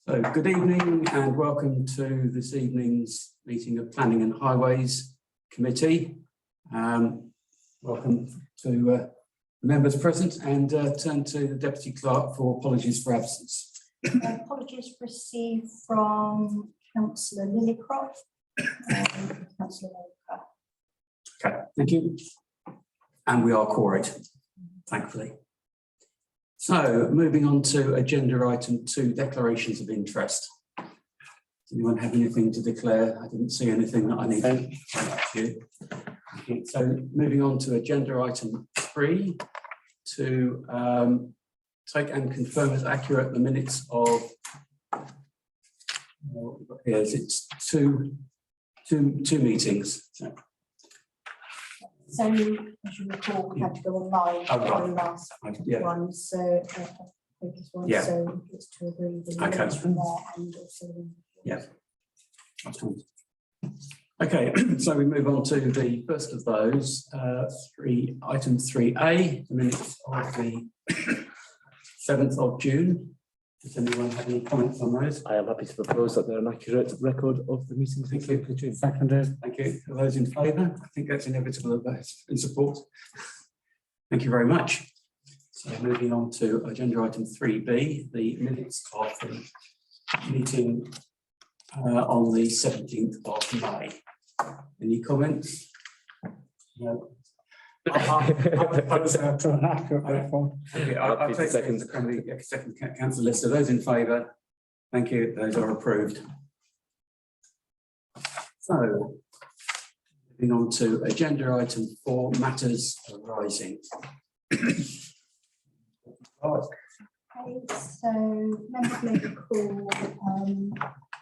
So good evening and welcome to this evening's meeting of Planning and Highways Committee. Welcome to the members present and turn to the Deputy Clerk for apologies for absence. Apologies received from Councillor Lillycroft and Councillor Walker. Okay, thank you. And we are quorate, thankfully. So moving on to agenda item 2, declarations of interest. Does anyone have anything to declare? I didn't see anything that I needed. Thank you. So moving on to agenda item 3, to take and confirm as accurate the minutes of yes, it's two meetings. So, as you recall, we had to go online for the last one, so previous one, so it's to agree with the minutes from there and also Okay, so we move on to the first of those, item 3A, the minutes of the 7th of June. Does anyone have any comments on those? I am happy to propose that they're an accurate record of the meeting. Thank you. Seconded. Thank you. Are those in favour? I think that's inevitable in support. Thank you very much. So moving on to agenda item 3B, the minutes of the meeting on the 17th of May. Any comments? No. I'll take second council list. So those in favour, thank you. Those are approved. So moving on to agenda item 4, matters arising. Okay, so members may recall, I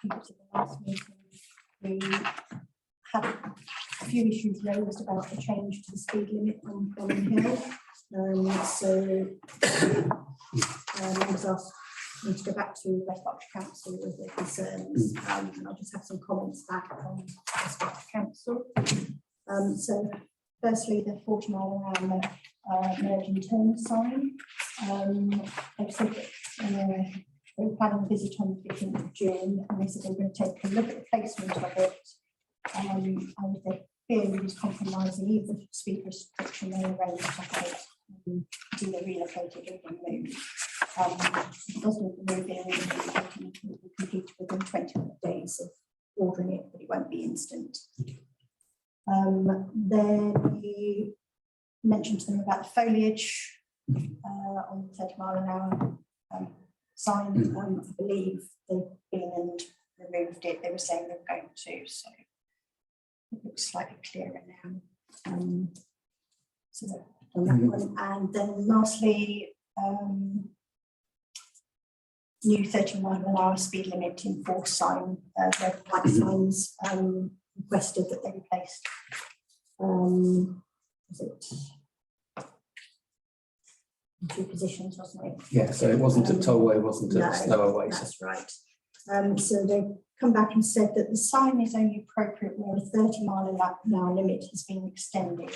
think it was at the last meeting, we had a few issues raised about the change to the speed limit on Benham Hill. So members asked me to go back to West Berkshire Council with their concerns, and I'll just have some comments back on West Berkshire Council. So firstly, the 40-mile-an-hour merging turn sign. They've said that they were planning a visit on the 15th of June, and they said they were going to take a look at the placement of it. And they fear it is compromising either the speed restriction they arranged to have either relocated or removed. It doesn't remove it, it will be completed within 21 days of ordering it, but it won't be instant. Then we mentioned to them about the foliage on the 30-mile-an-hour sign. I believe they've been and removed it. They were saying they were going to, so it looks slightly clearer now. So on that one. And then lastly, new 30-mile-an-hour speed limit in force sign, red white signs requested that they replaced. Was it 2 positions, wasn't it? Yeah, so it wasn't a tollway, wasn't a stowaway. That's right. So they come back and said that the sign is only appropriate where a 30-mile-an-hour limit has been extended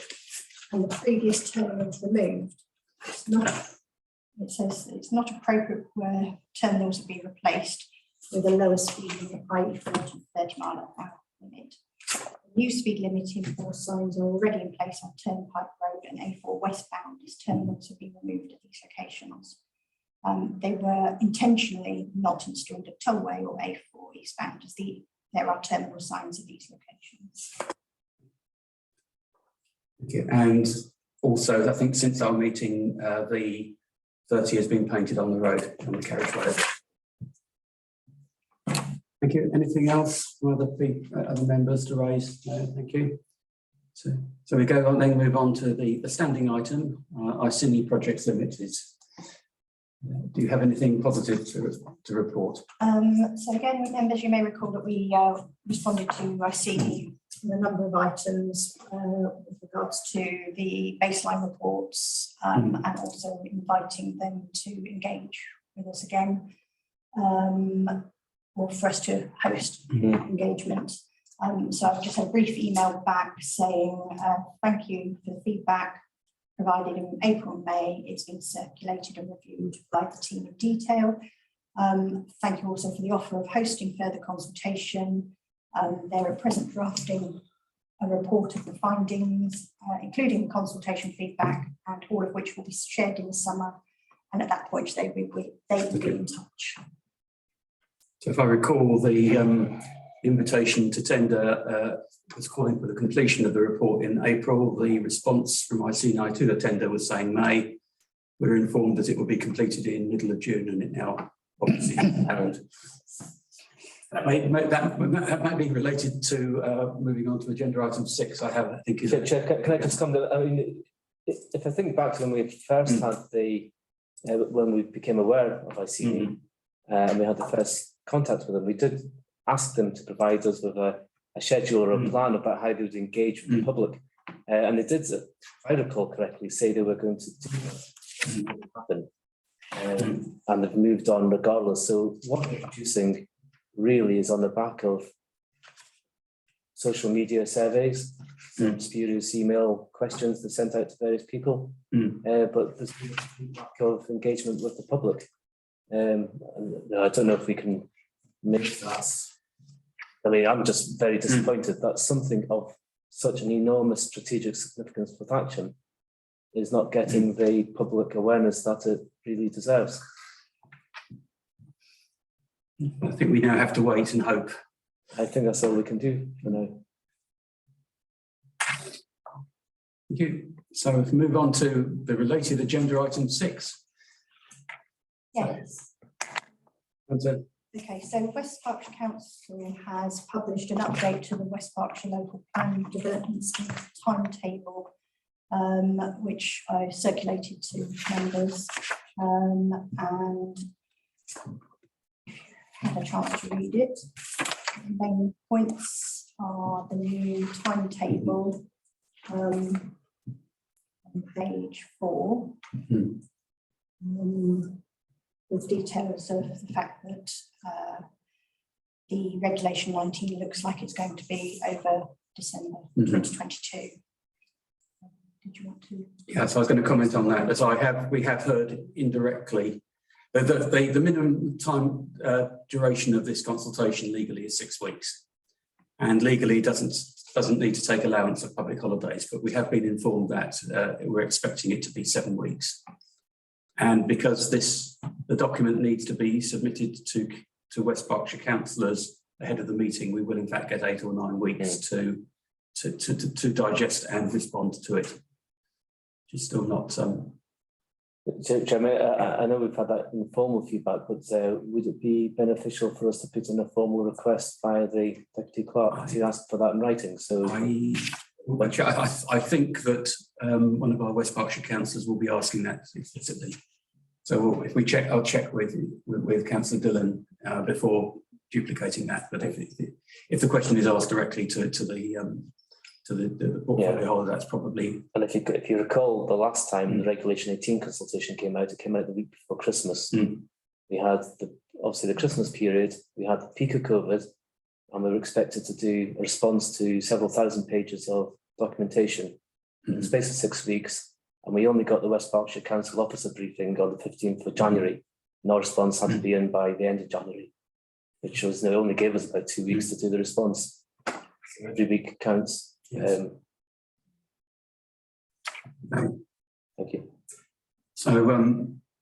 and the previous terminals removed. It says it's not appropriate where terminals will be replaced with a lower speed limit, i.e. 30-mile-an-hour limit. The new speed limit in force signs are already in place on Turnpike Road and A4 westbound as terminals have been removed at these locations. They were intentionally not installed at Tollway or A4 eastbound as there are terminal signs at these locations. Okay. And also, I think since our meeting, the 30 has been painted on the road, on the carriageway. Thank you. Anything else from other members to raise? No, thank you. So we go on, then move on to the standing item, Iceni Projects Limited. Do you have anything positive to report? So again, with members, you may recall that we responded to Iceni in a number of items with regards to the baseline reports and also inviting them to engage with us again, or for us to host engagement. So I've just had a brief email back saying thank you for the feedback provided in April and May. It's been circulated and reviewed by the team in detail. Thank you also for the offer of hosting further consultation. They're at present drafting a report of the findings, including consultation feedback, and all of which will be shared in the summer. And at that point, they will be in touch. So if I recall, the invitation to tender was calling for the completion of the report in April. The response from Iceni to the tender was saying May. We were informed that it will be completed in middle of June, and it now obviously happened. That might be related to moving on to agenda item 6. I think. Chair, can I just come to? I mean, if I think back to when we first had the when we became aware of Iceni, and we had the first contact with them, we did ask them to provide us with a schedule or a plan about how they would engage with the public, and they did, if I recall correctly, say they were going to do that happen, and they've moved on regardless. So what we're producing really is on the back of social media surveys, some spurious email questions that sent out to various people, but there's a lack of engagement with the public. I don't know if we can make that. I mean, I'm just very disappointed that something of such an enormous strategic significance for Thatcham is not getting the public awareness that it really deserves. I think we now have to wait and hope. I think that's all we can do for now. Thank you. So if we move on to the related agenda item 6. Yes. Okay, so West Berkshire Council has published an update to the West Berkshire Local Planning Development Scheme timetable, which I circulated to members, and had a chance to read it. The main points are the new timetable on page 4. With details of the fact that the Regulation 19 looks like it's going to be over December 2022. Did you want to? Yes, I was going to comment on that. As we have heard indirectly, the minimum time duration of this consultation legally is 6 weeks, and legally doesn't need to take allowance of public holidays. But we have been informed that we're expecting it to be 7 weeks. And because the document needs to be submitted to West Berkshire councillors ahead of the meeting, we will in fact get 8 or 9 weeks to digest and respond to it. Which is still not. Chairman, I know we've had that informal feedback, but would it be beneficial for us to put in a formal request via the Deputy Clerk to ask for that in writing? So I think that one of our West Berkshire councillors will be asking that explicitly. So if we check, I'll check with Councillor Dillon before duplicating that. But if the question is asked directly to the portfolio holder, that's probably. And if you recall, the last time the Regulation 18 consultation came out, it came out the week before Christmas. We had obviously the Christmas period. We had the peak of COVID, and we were expected to do a response to several thousand pages of documentation in the space of 6 weeks, and we only got the West Berkshire Council officer briefing on the 15th of January. And our response had to be in by the end of January, which was they only gave us about 2 weeks to do the response. So every week counts. Yes. Thank you. So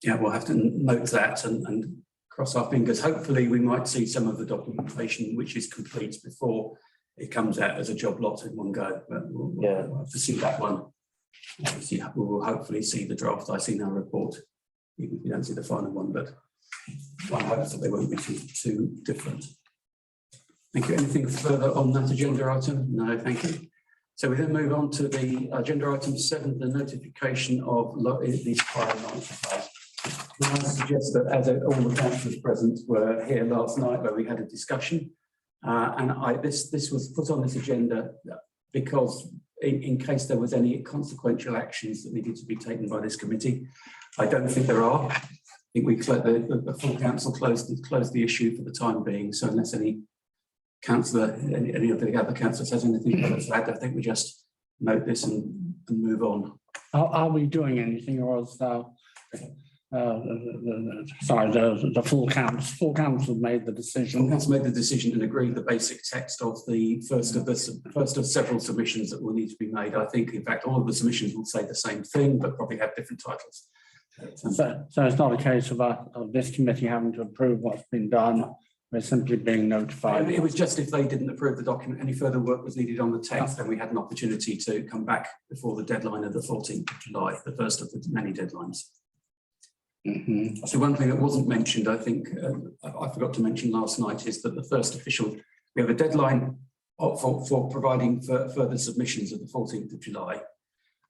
yeah, we'll have to note that and cross our fingers. Hopefully we might see some of the documentation which is complete before it comes out as a job lot in one go. But we'll have to see that one. We will hopefully see the draft Iceni report, even if we don't see the final one, but one hopes that they won't be too different. Thank you. Anything further on that agenda item? No, thank you. So we then move on to the agenda item 7, the notification of these prior nights. I suggest that as all the councillors present were here last night where we had a discussion, and this was put on this agenda because in case there was any consequential actions that needed to be taken by this committee. I don't think there are. I think the full council closed the issue for the time being. So unless any councillor, any of the other councillors has anything further to add, I think we just note this and move on. Are we doing anything, or is now the full council made the decision. Council made the decision and agreed the basic text of the first of several submissions that will need to be made. I think, in fact, all of the submissions will say the same thing, but probably have different titles. So it's not a case of this committee having to approve what's been done. We're simply being notified. It was just if they didn't approve the document, any further work was needed on the text, then we had an opportunity to come back before the deadline of the 14th of July, the first of the many deadlines. So one thing that wasn't mentioned, I think, I forgot to mention last night, is that the first official, we have a deadline for providing for further submissions of the 14th of July.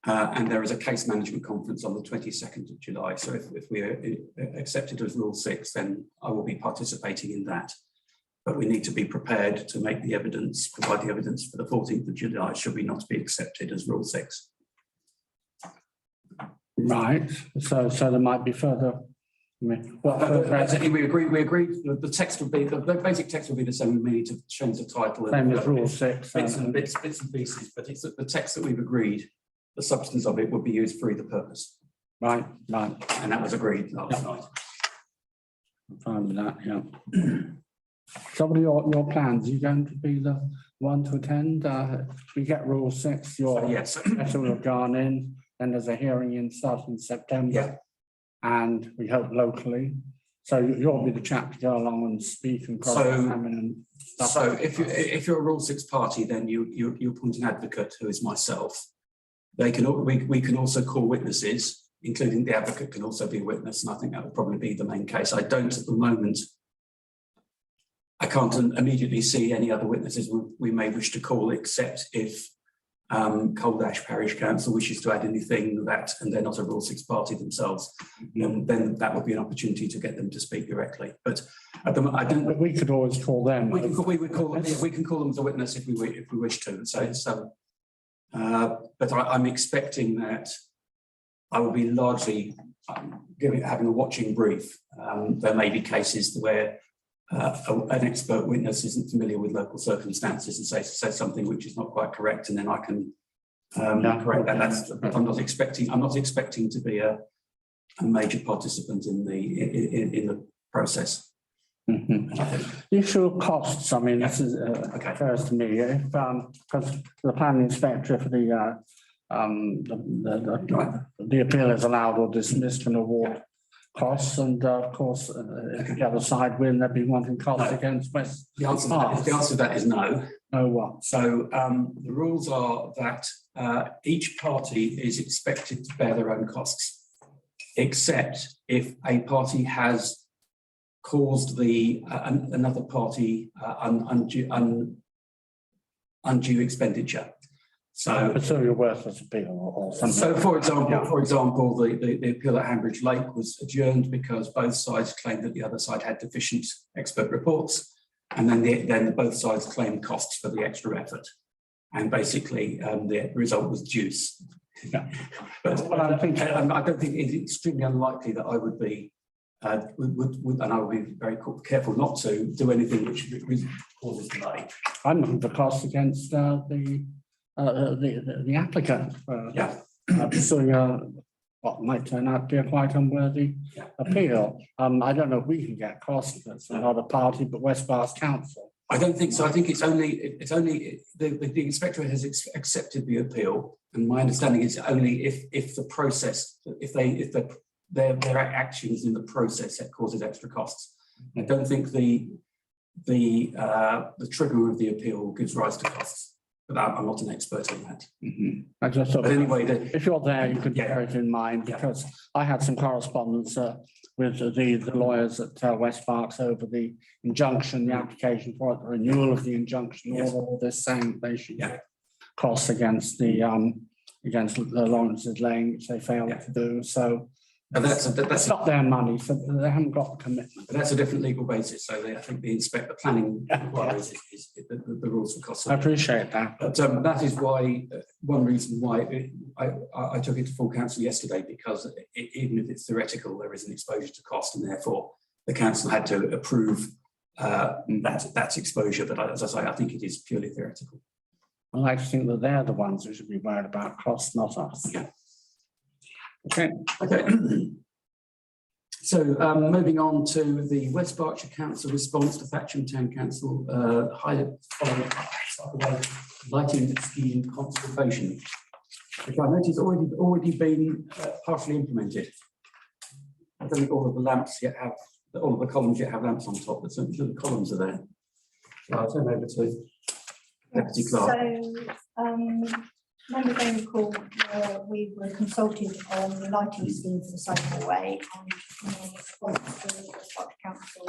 And there is a case management conference on the 22nd of July. So if we are accepted as Rule 6, then I will be participating in that. But we need to be prepared to make the evidence, provide the evidence for the 14th of July, should we not be accepted as Rule 6. Right. So there might be further. We agreed the text would be, the basic text will be the same. We need to change the title. Same as Rule 6. Bits and pieces, but it's the text that we've agreed. The substance of it would be used for either purpose. Right. And that was agreed last night. I'm fine with that, yeah. So what are your plans? Are you going to be the one to attend? We get Rule 6, your yes. letter will have gone in, then there's a hearing starting in September. Yeah. And we hope locally. So you'll be the chap to go along and speak and cross-examine and stuff. So if you're a Rule 6 party, then you appoint an advocate, who is myself. We can also call witnesses, including the advocate can also be a witness, and I think that will probably be the main case. I don't at the moment. I can't immediately see any other witnesses we may wish to call, except if Cold Ash Parish Council wishes to add anything that, and they're not a Rule 6 party themselves, then that would be an opportunity to get them to speak directly. But at the moment, I don't. But we could always call them. We can call them as a witness if we wish to. So it's but I'm expecting that I will be largely having a watching brief. There may be cases where an expert witness isn't familiar with local circumstances and says something which is not quite correct, and then I can correct that. I'm not expecting to be a major participant in the process. The issue of costs, I mean, this is occurs to me, because the planning inspector for the appeal is allowed or dismissed and award costs, and of course, if the other side win, they'd be wanting costs against West. The answer to that is no. No what? So the rules are that each party is expected to bear their own costs, except if a party has caused another party undue expenditure. So you're worthless appeal or something. So, for example, the appeal at Hanbridge Lake was adjourned because both sides claimed that the other side had deficient expert reports, and then both sides claimed costs for the extra effort, and basically the result was Druce. Yeah. But I don't think it's extremely unlikely that I would be. And I will be very careful not to do anything which causes delay. I'm looking for costs against the applicant. Pursuing what might turn out to be a quite unworthy appeal. I don't know if we can get costs. That's not a party, but West Bath Council. I don't think so. I think it's only the inspector has accepted the appeal, and my understanding is only if the process, if their actions in the process that causes extra costs. I don't think the trigger of the appeal gives rise to costs, but I'm not an expert in that. I just thought, but anyway, if you're there, you could bear it in mind, because I had some correspondence with the lawyers at West Berks over the injunction, the application for it, the renewal of the injunction, all this saying they should get costs against the Lawrence's Lane, which they failed to do. So. But that's not their money, so they haven't got the commitment. But that's a different legal basis. So I think the planning requires is the rules for costs. I appreciate that. But that is why one reason why I took it to full council yesterday, because even if it's theoretical, there is an exposure to cost, and therefore the council had to approve that exposure. But as I say, I think it is purely theoretical. I like to think that they're the ones who should be worried about costs, not us. Yeah. Okay. So moving on to the West Berkshire Council response to Thatcham Town Council Cycleway Lighting Scheme consultation, which I noticed already been partially implemented. I don't think all of the lamps yet have, all of the columns yet have lamps on top, but certainly the columns are there. So I'll turn over to Deputy Clerk. Members may recall we were consulted on the lighting scheme for the Cycleway, and in response to the West Berkshire Council,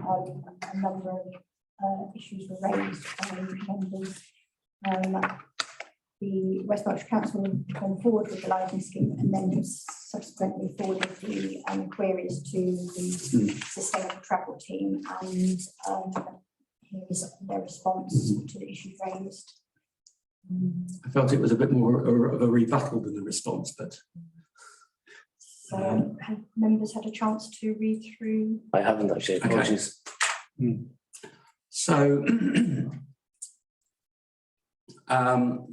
a number of issues were raised by members. The West Berkshire Council have gone forward with the lighting scheme and then has subsequently forwarded the queries to the sustainable travel team, and here is their response to the issues raised. I felt it was a bit more of a rebuttal than a response, but So have members had a chance to read through? I haven't actually, apologies. So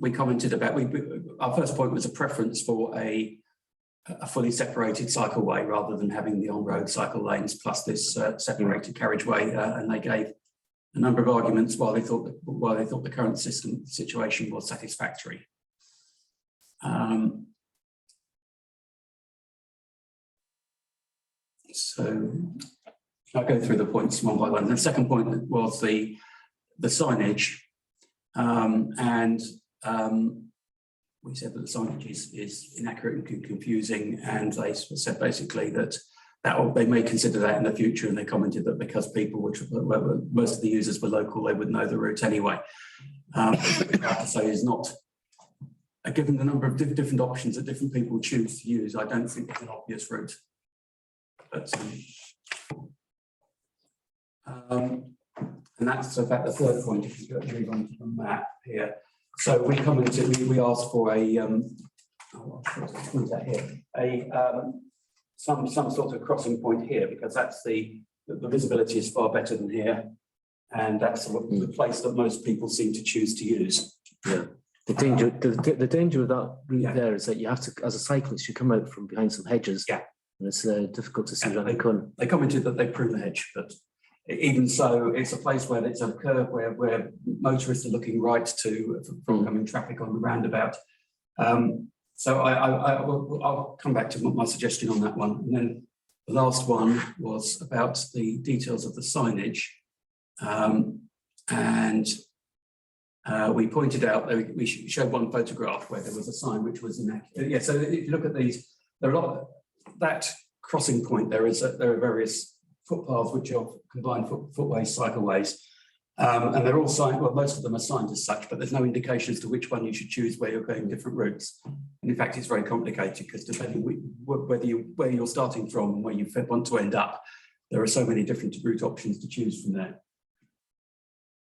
we commented about, our first point was a preference for a fully separated cycleway rather than having the on-road cycle lanes plus this separated carriageway, and they gave a number of arguments why they thought the current situation was satisfactory. So I'll go through the points one by one. The second point was the signage, and we said that the signage is inaccurate and confusing, and they said basically that they may consider that in the future, and they commented that because people most of the users were local, they would know the route anyway. I have to say is not, given the number of different options that different people choose to use, I don't think it's an obvious route. But and that's about the third point. If you go move on to the map here, so we commented, we asked for some sort of crossing point here, because that's the visibility is far better than here, and that's the place that most people seem to choose to use. Yeah. The danger of that route there is that you have to, as a cyclist, you come out from behind some hedges. Yeah. And it's difficult to see around the corner. They commented that they prune the hedge, but even so, it's a place where it's a curve where motorists are looking right to from coming traffic on the roundabout. So I'll come back to my suggestion on that one. And then the last one was about the details of the signage. We pointed out, we showed one photograph where there was a sign which was inaccurate. Yeah, so if you look at these, there are a lot, that crossing point, there are various footpaths which are combined footways, cycleways. And they're all signed, well, most of them are signed as such, but there's no indication as to which one you should choose where you're going different routes. And in fact, it's very complicated because depending where you're starting from and where you want to end up, there are so many different route options to choose from there.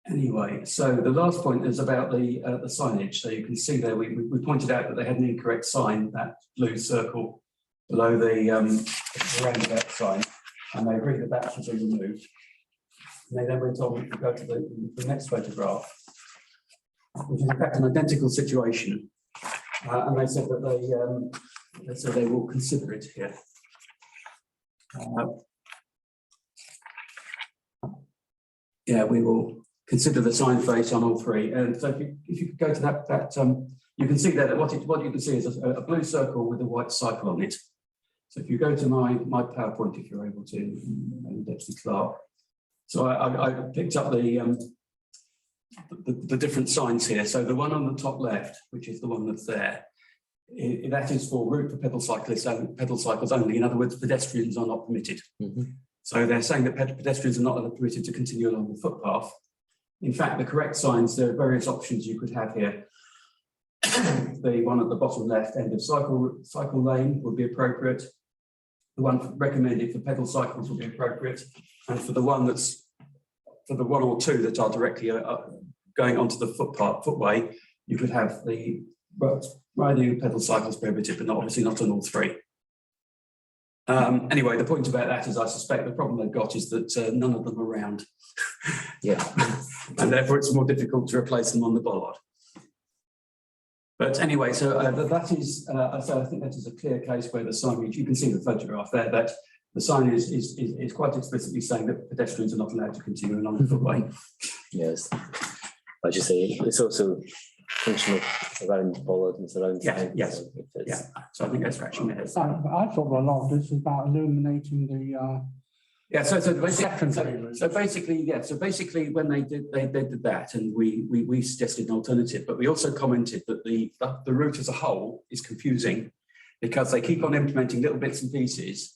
Anyway, so the last point is about the signage. So you can see there, we pointed out that they had an incorrect sign, that blue circle below the roundabout sign, and they agreed that that should be removed. And they then went on to go to the next photograph, which is in fact an identical situation. And they said that they will consider it here. Yeah, we will consider the sign face on all three. And so if you could go to that you can see there that what you can see is a blue circle with a white cycle on it. So if you go to my PowerPoint, if you're able to, Deputy Clerk. So I picked up the different signs here. So the one on the top left, which is the one that's there, that is for route for pedal cyclists and pedal cycles only. In other words, pedestrians are not permitted. Mm-hmm. So they're saying that pedestrians are not permitted to continue along the footpath. In fact, the correct signs, there are various options you could have here. The one at the bottom left, end of cycle lane, would be appropriate. The one recommended for pedal cycles would be appropriate, and for the one or two that are directly going onto the footway, you could have the riding pedal cycles prohibited, but obviously not on all three. Anyway, the point about that is I suspect the problem they've got is that none of them are round. Yeah, and therefore it's more difficult to replace them on the bollard. But anyway, so that is, so I think that is a clear case where the signage, you can see the photograph there, that The sign is quite explicitly saying that pedestrians are not allowed to continue along the footway. Yes. As you say, it's also functional around Bollard and surrounding. Yeah, yes. Yeah, so I think they're scratching their heads. So I thought a lot of this was about illuminating the Yeah, so secondary. basically when they did that, and we suggested an alternative, but we also commented that the route as a whole is confusing because they keep on implementing little bits and pieces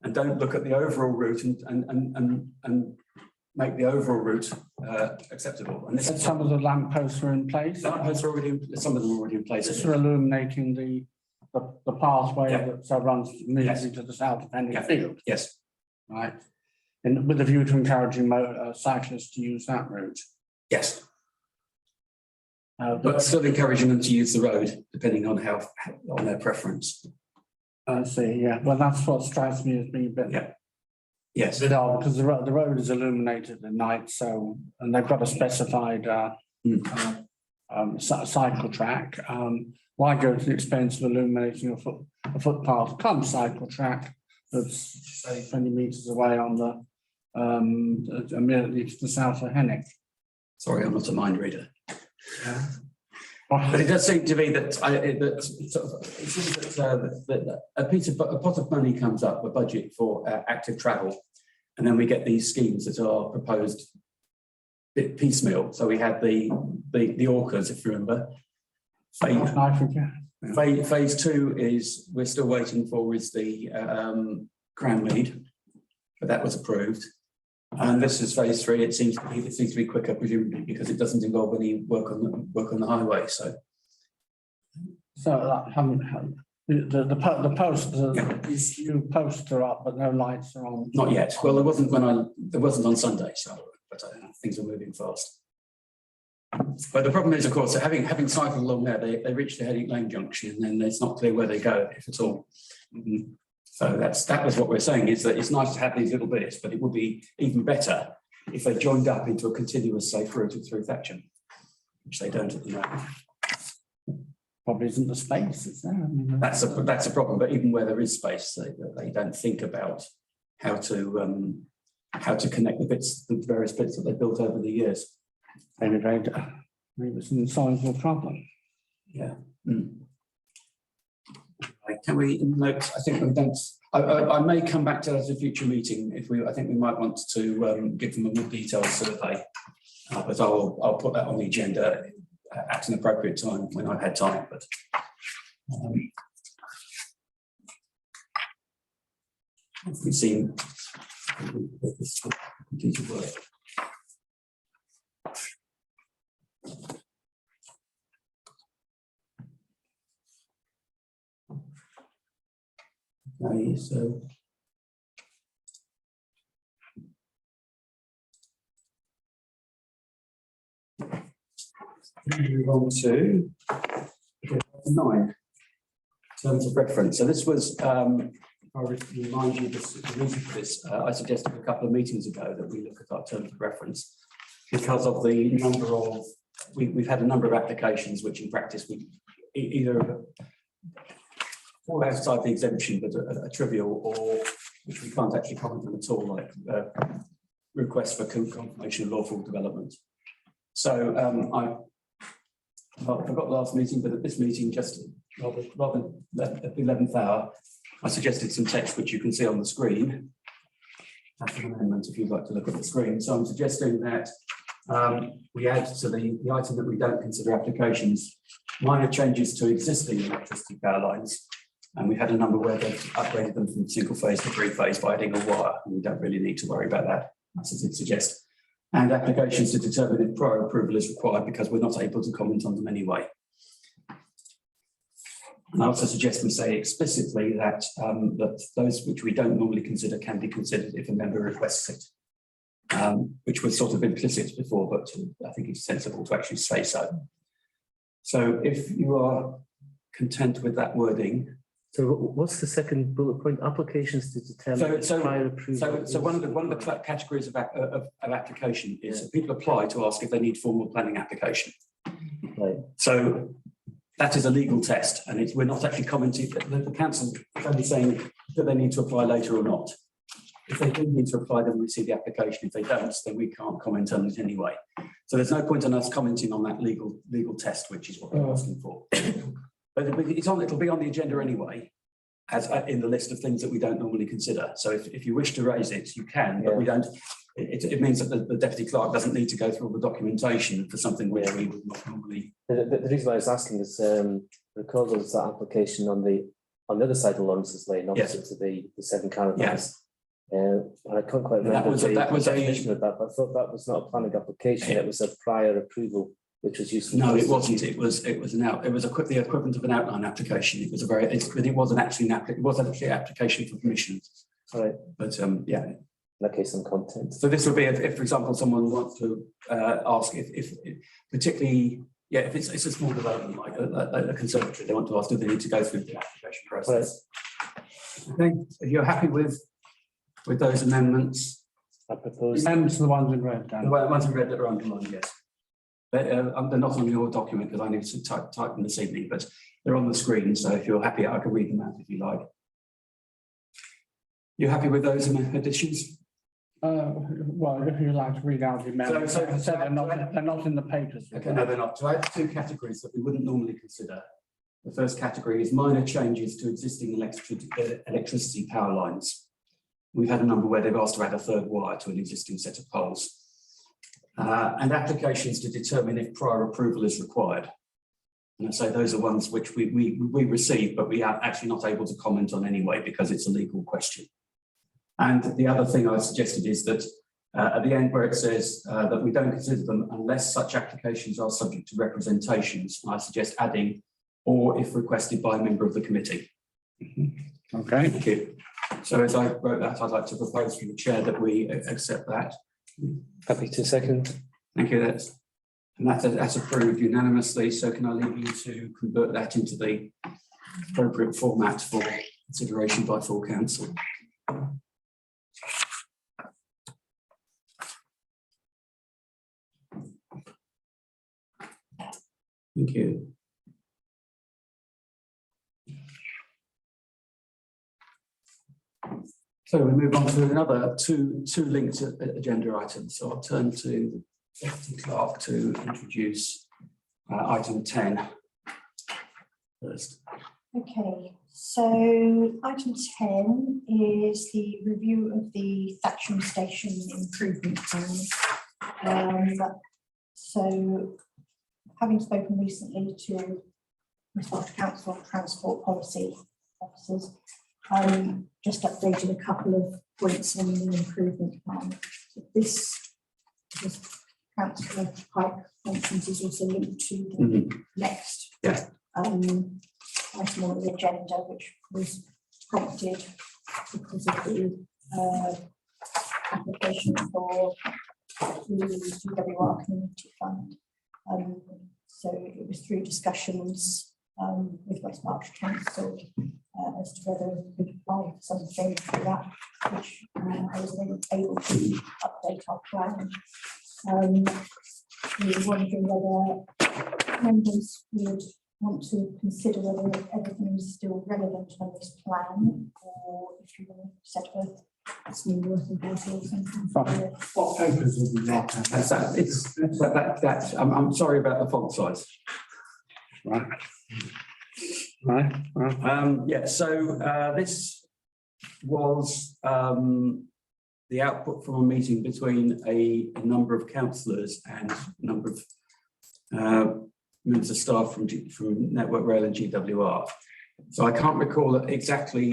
and don't look at the overall route and make the overall route acceptable. And this is Some of the lampposts are in place. lampposts are already some of them are already in place. This are illuminating the pathway Yeah. that runs immediately Yes. to the south of Henry Yeah. Field, Yes, right? And with a view to encouraging cyclists to use that route. yes, But but still encouraging them to use the road depending on on their preference. I see, yeah, well, that's what strikes me as being a bit. Yeah. Yes. Bit odd, because the road is illuminated at night, so, and they've got a specified cycle track. Why go to the expense of illuminating a footpath come cycle track that's say 20 metres away on the immediately to the south of Hennick? Sorry, I'm not a mind reader. Yeah. But it does seem to me that it seems that a pot of money comes up, a budget for active travel, and then we get these schemes that are proposed bit piecemeal. So we had the Orcas, if you remember. I forget. Phase 2 is we're still waiting for is the Grassmead, but that was approved. And this is phase 3. It seems to be quicker, presumably, because it doesn't involve any work on the highway. So the posts, new posts are up, but no lights are on. not yet. Well, there wasn't on Sunday, so but things are moving fast. But the problem is, of course, having cycled along there, they reach the Headache Lane junction, and then it's not clear where they go, if at all. So that was what we're saying, is that it's nice to have these little bits, but it would be even better if they joined up into a continuous safe route through Thatcham, which they don't at the moment. Probably isn't the space, is there? I mean, That's a problem. But even where there is space, they don't think about how to connect the various bits that they built over the years. maybe it's an insoluble problem. Yeah. Can we note? I think we don't. I may come back to that at a future meeting if we. I think we might want to give them a more detailed survey, but I'll put that on the agenda at an appropriate time when I've had time. But we've seen this completed work. Okay, so move on to 9 terms of reference. So this was, I remind you, the reason for this. I suggested a couple of meetings ago that we look at our terms of reference because of the number of we've had a number of applications which, in practice, we either fall outside the exemption, but a trivial, or which we can't actually comment on at all, like requests for confirmation of lawful development. So I forgot last meeting, but at this meeting, just rather at the 11th hour, I suggested some text which you can see on the screen. That's an amendment if you'd like to look at the screen. So I'm suggesting that we add to the item that we don't consider applications minor changes to existing electricity power lines. And we had a number where they've upgraded them from single phase to 3-phase by adding a wire, and we don't really need to worry about that, as I did suggest. And applications to determine if prior approval is required because we're not able to comment on them anyway. And I also suggest we say explicitly that that those which we don't normally consider can be considered if a member requests it, which was sort of implicit before, but I think it's sensible to actually say so. So if you are content with that wording. So what's the second bullet point? Applications to determine prior approval. So one of the categories of application is people apply to ask if they need formal planning application. Right. So that is a legal test, and we're not actually commenting. The council is only saying that they need to apply later or not. If they do need to apply, then we see the application. If they don't, then we can't comment on it anyway. So there's no point in us commenting on that legal test, which is what we're asking for. But it'll be on the agenda anyway, as in the list of things that we don't normally consider. So if you wish to raise it, you can, but we don't. It means that the deputy clerk doesn't need to go through all the documentation for something which we would not normally. The reason why I was asking is because there's that application on the other side of Lawrence's Lane, opposite to the 7 caravans. And I can't quite remember the definition of that, but I thought that was not a planning application, it was a prior approval, which was useful. No, it wasn't. It was the equivalent of an outline application. It was it wasn't actually an application for permission. Right. But yeah. In that case, some content. So this will be if, for example, someone wants to ask if particularly, if it's a small development like a conservatory, they want to ask, do they need to go through the application process? Right. Okay, if you're happy with those amendments, I propose amendments to the ones in red, Dan. the ones in red that are underlined, yes. They're not on your document because I need to type them this evening, but they're on the screen. So if you're happy, I can read them out if you like. You happy with those additions? Well, if you'd like to read out the amendments, So they're not in the papers. Okay, no, they're not. To add 2 categories that we wouldn't normally consider. The first category is minor changes to existing electricity power lines. We've had a number where they've asked to add a 3rd wire to an existing set of poles. And applications to determine if prior approval is required. And I say those are ones which we receive, but we are actually not able to comment on anyway because it's a legal question. And the other thing I suggested is that at the end where it says that we don't consider them unless such applications are subject to representations, I suggest adding or if requested by a member of the committee. Okay. Thank you. So as I wrote that, I'd like to propose from the chair that we accept that. happy to second. Thank you. That's approved unanimously. So can I leave you to convert that into the appropriate format for consideration by full council? Thank you. So we move on to another two linked agenda items. So I'll turn to the deputy clerk to introduce item 10 first. Okay, so item 10 is the review of the Thatcham Station improvement plan. So having spoken recently to Berkshire Council Transport Policy Officers, just updated a couple of points on the improvement plan. So this Councillor Pike mentions is also linked to the next item on the agenda, which was prompted because of the application for the GWR Community Fund. So it was through discussions with West Berkshire Council as to whether we could apply for something for that, which I was then able to update our plan. We were wondering whether members would want to consider whether everything is still relevant on this plan, or if you want to set up a small working party or something. What papers have we got? That's that. It's that. I'm sorry about the font size. Right. Right. Yeah. So this was the output from a meeting between a number of councillors and a number of members of staff from Network Rail and GWR. So I can't recall exactly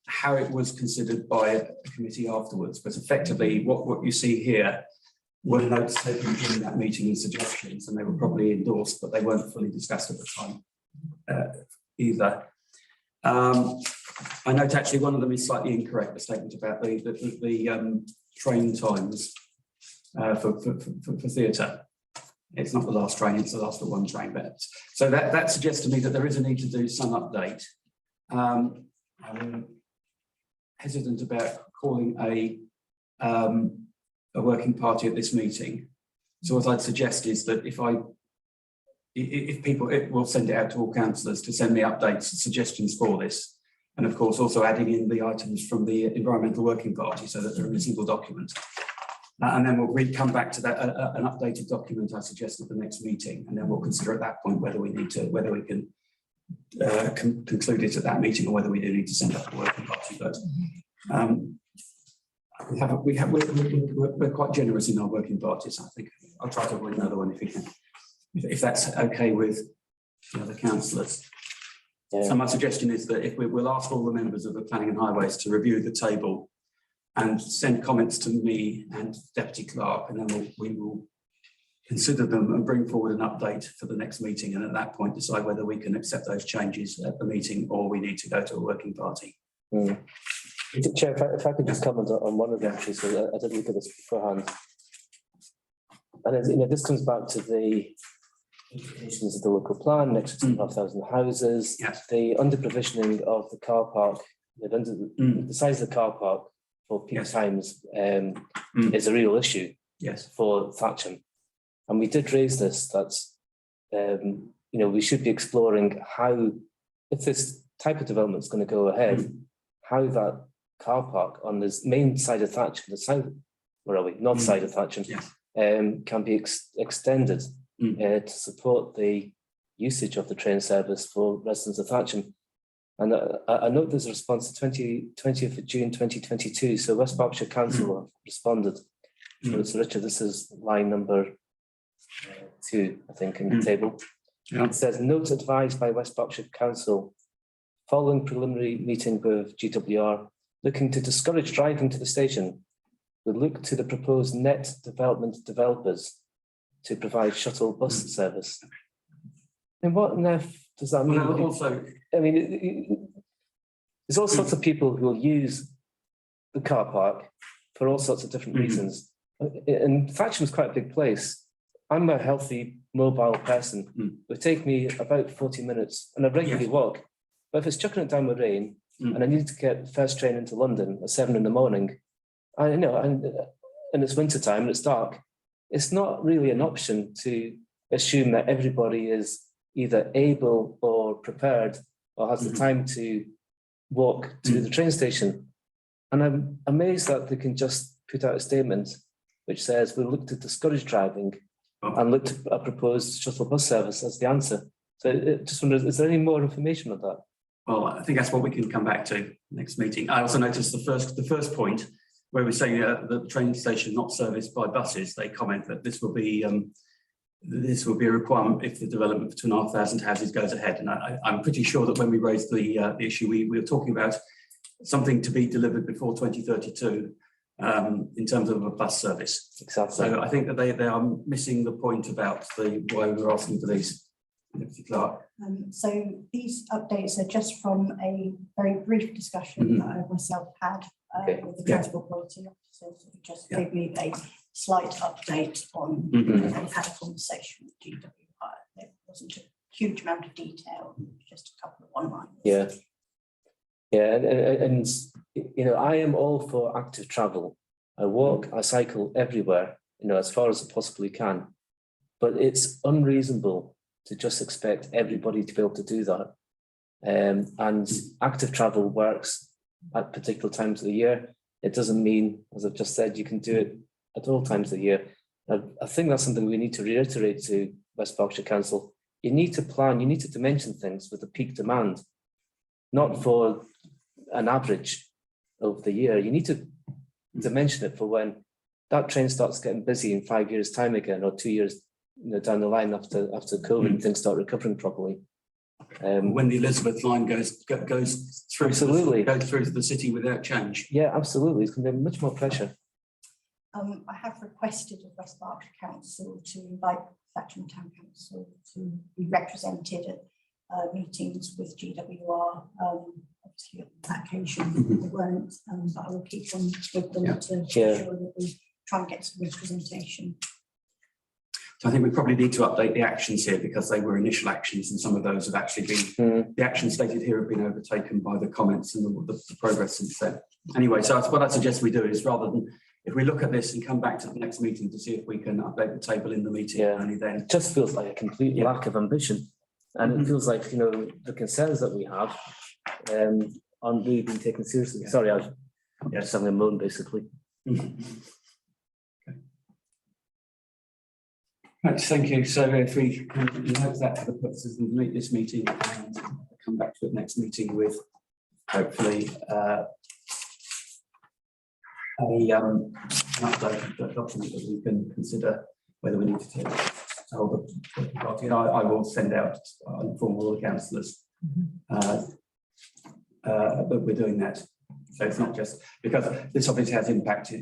how it was considered by a committee afterwards, but effectively what you see here were notes taken during that meeting and suggestions, and they were probably endorsed, but they weren't fully discussed at the time either. I note actually one of them is slightly incorrect, the statement about the train times for theatre. It's not the last train, it's the last but one train. But so that suggests to me that there is a need to do some update. I'm hesitant about calling a working party at this meeting. So what I'd suggest is that if people, it will send it out to all councillors to send me updates and suggestions for this. And of course, also adding in the items from the Environmental Working Party so that they're in a single document. And then we'll come back to that, an updated document I suggest at the next meeting, and then we'll consider at that point whether we can conclude it at that meeting or whether we do need to send up a working party. But we're quite generous in our working parties. I think I'll try to avoid another one if we can, if that's okay with the other councillors. Yeah. So my suggestion is that if we'll ask all the members of the Planning and Highways to review the table and send comments to me and Deputy Clerk, and then we will consider them and bring forward an update for the next meeting, and at that point decide whether we can accept those changes at the meeting or we need to go to a working party. Chair, if I could just comment on one of the entries, so I did look at this beforehand. And this comes back to the implications of the local plan, next to 2,500 houses, Yes. the under provisioning of the car park, the size of the car park for peak times is a real issue for Thatcham. And we did raise this, that we should be exploring how, if this type of development is going to go ahead, how that car park on the main side of Thatcham, the south, where are we, north side of Thatcham, can be extended to support the usage of the train service for residents of Thatcham. And I note there's a response to 20th of June 2022. So West Berkshire Council have responded. So Richard, this is line number 2, I think, in the table. It says, note advised by West Berkshire Council, following preliminary meeting with GWR, looking to discourage driving to the station, we look to the proposed net development developers to provide shuttle bus service. And what on earth does that mean? Well, also, I mean, there's all sorts of people who will use the car park for all sorts of different reasons. And Thatcham is quite a big place. I'm a healthy, mobile person. It would take me about 40 minutes, and I regularly walk. But if it's chucking it down with rain, and I need to get the first train into London at 7 in the morning, and it's winter time and it's dark, it's not really an option to assume that everybody is either able or prepared or has the time to walk to the train station. And I'm amazed that they can just put out a statement which says we look to discourage driving and look to a proposed shuttle bus service as the answer. So just wonder, is there any more information on that? well, I think that's what we can come back to next meeting. I also noticed the first point where we're saying the train station not serviced by buses. They comment that this will be a requirement if the development for 2,500 houses goes ahead. And I'm pretty sure that when we raised the issue, we were talking about something to be delivered before 2032 in terms of a bus service. Exactly. So I think that they are missing the point about why we're asking for these. Clark. So these updates are just from a very brief discussion that I myself had with the Transport Quality Officers. Who just gave me a slight update on they've had a conversation with GWR. There wasn't a huge amount of detail, just a couple of one-liners. And you know, I am all for active travel. I walk, I cycle everywhere, you know, as far as I possibly can. But it's unreasonable to just expect everybody to be able to do that. And active travel works at particular times of the year. It doesn't mean, as I've just said, you can do it at all times of the year. I think that's something we need to reiterate to West Berkshire Council. You need to plan, you need to dimension things with the peak demand, not for an average of the year. You need to dimension it for when that train starts getting busy in 5 years' time again, or 2 years down the line after COVID and things start recovering properly. When the Elizabeth line goes through, absolutely, goes through the city without change. Yeah, absolutely. It's going to be much more pressure. I have requested of West Berkshire Council to invite Thatcham Town Council to be represented at meetings with GWR. Obviously, on that occasion they weren't, but I will keep on with them to ensure that we try and get some representation. So I think we probably need to update the actions here because they were initial actions and some of those have actually been, the actions stated here have been overtaken by the comments and the progress since then. Anyway, so what I suggest we do is rather than, if we look at this and come back to the next meeting to see if we can update the table in the meeting, only then. It just feels like a complete lack of ambition. And it feels like, you know, the concerns that we have aren't really being taken seriously. Sorry, I was just having a moan basically. Right, thank you. So if we can note that for the purposes of this meeting and come back to the next meeting with hopefully an update of the document that we can consider whether we need to hold a party. I will send out inform all the councillors that we're doing that. So it's not just because this obviously has impacted.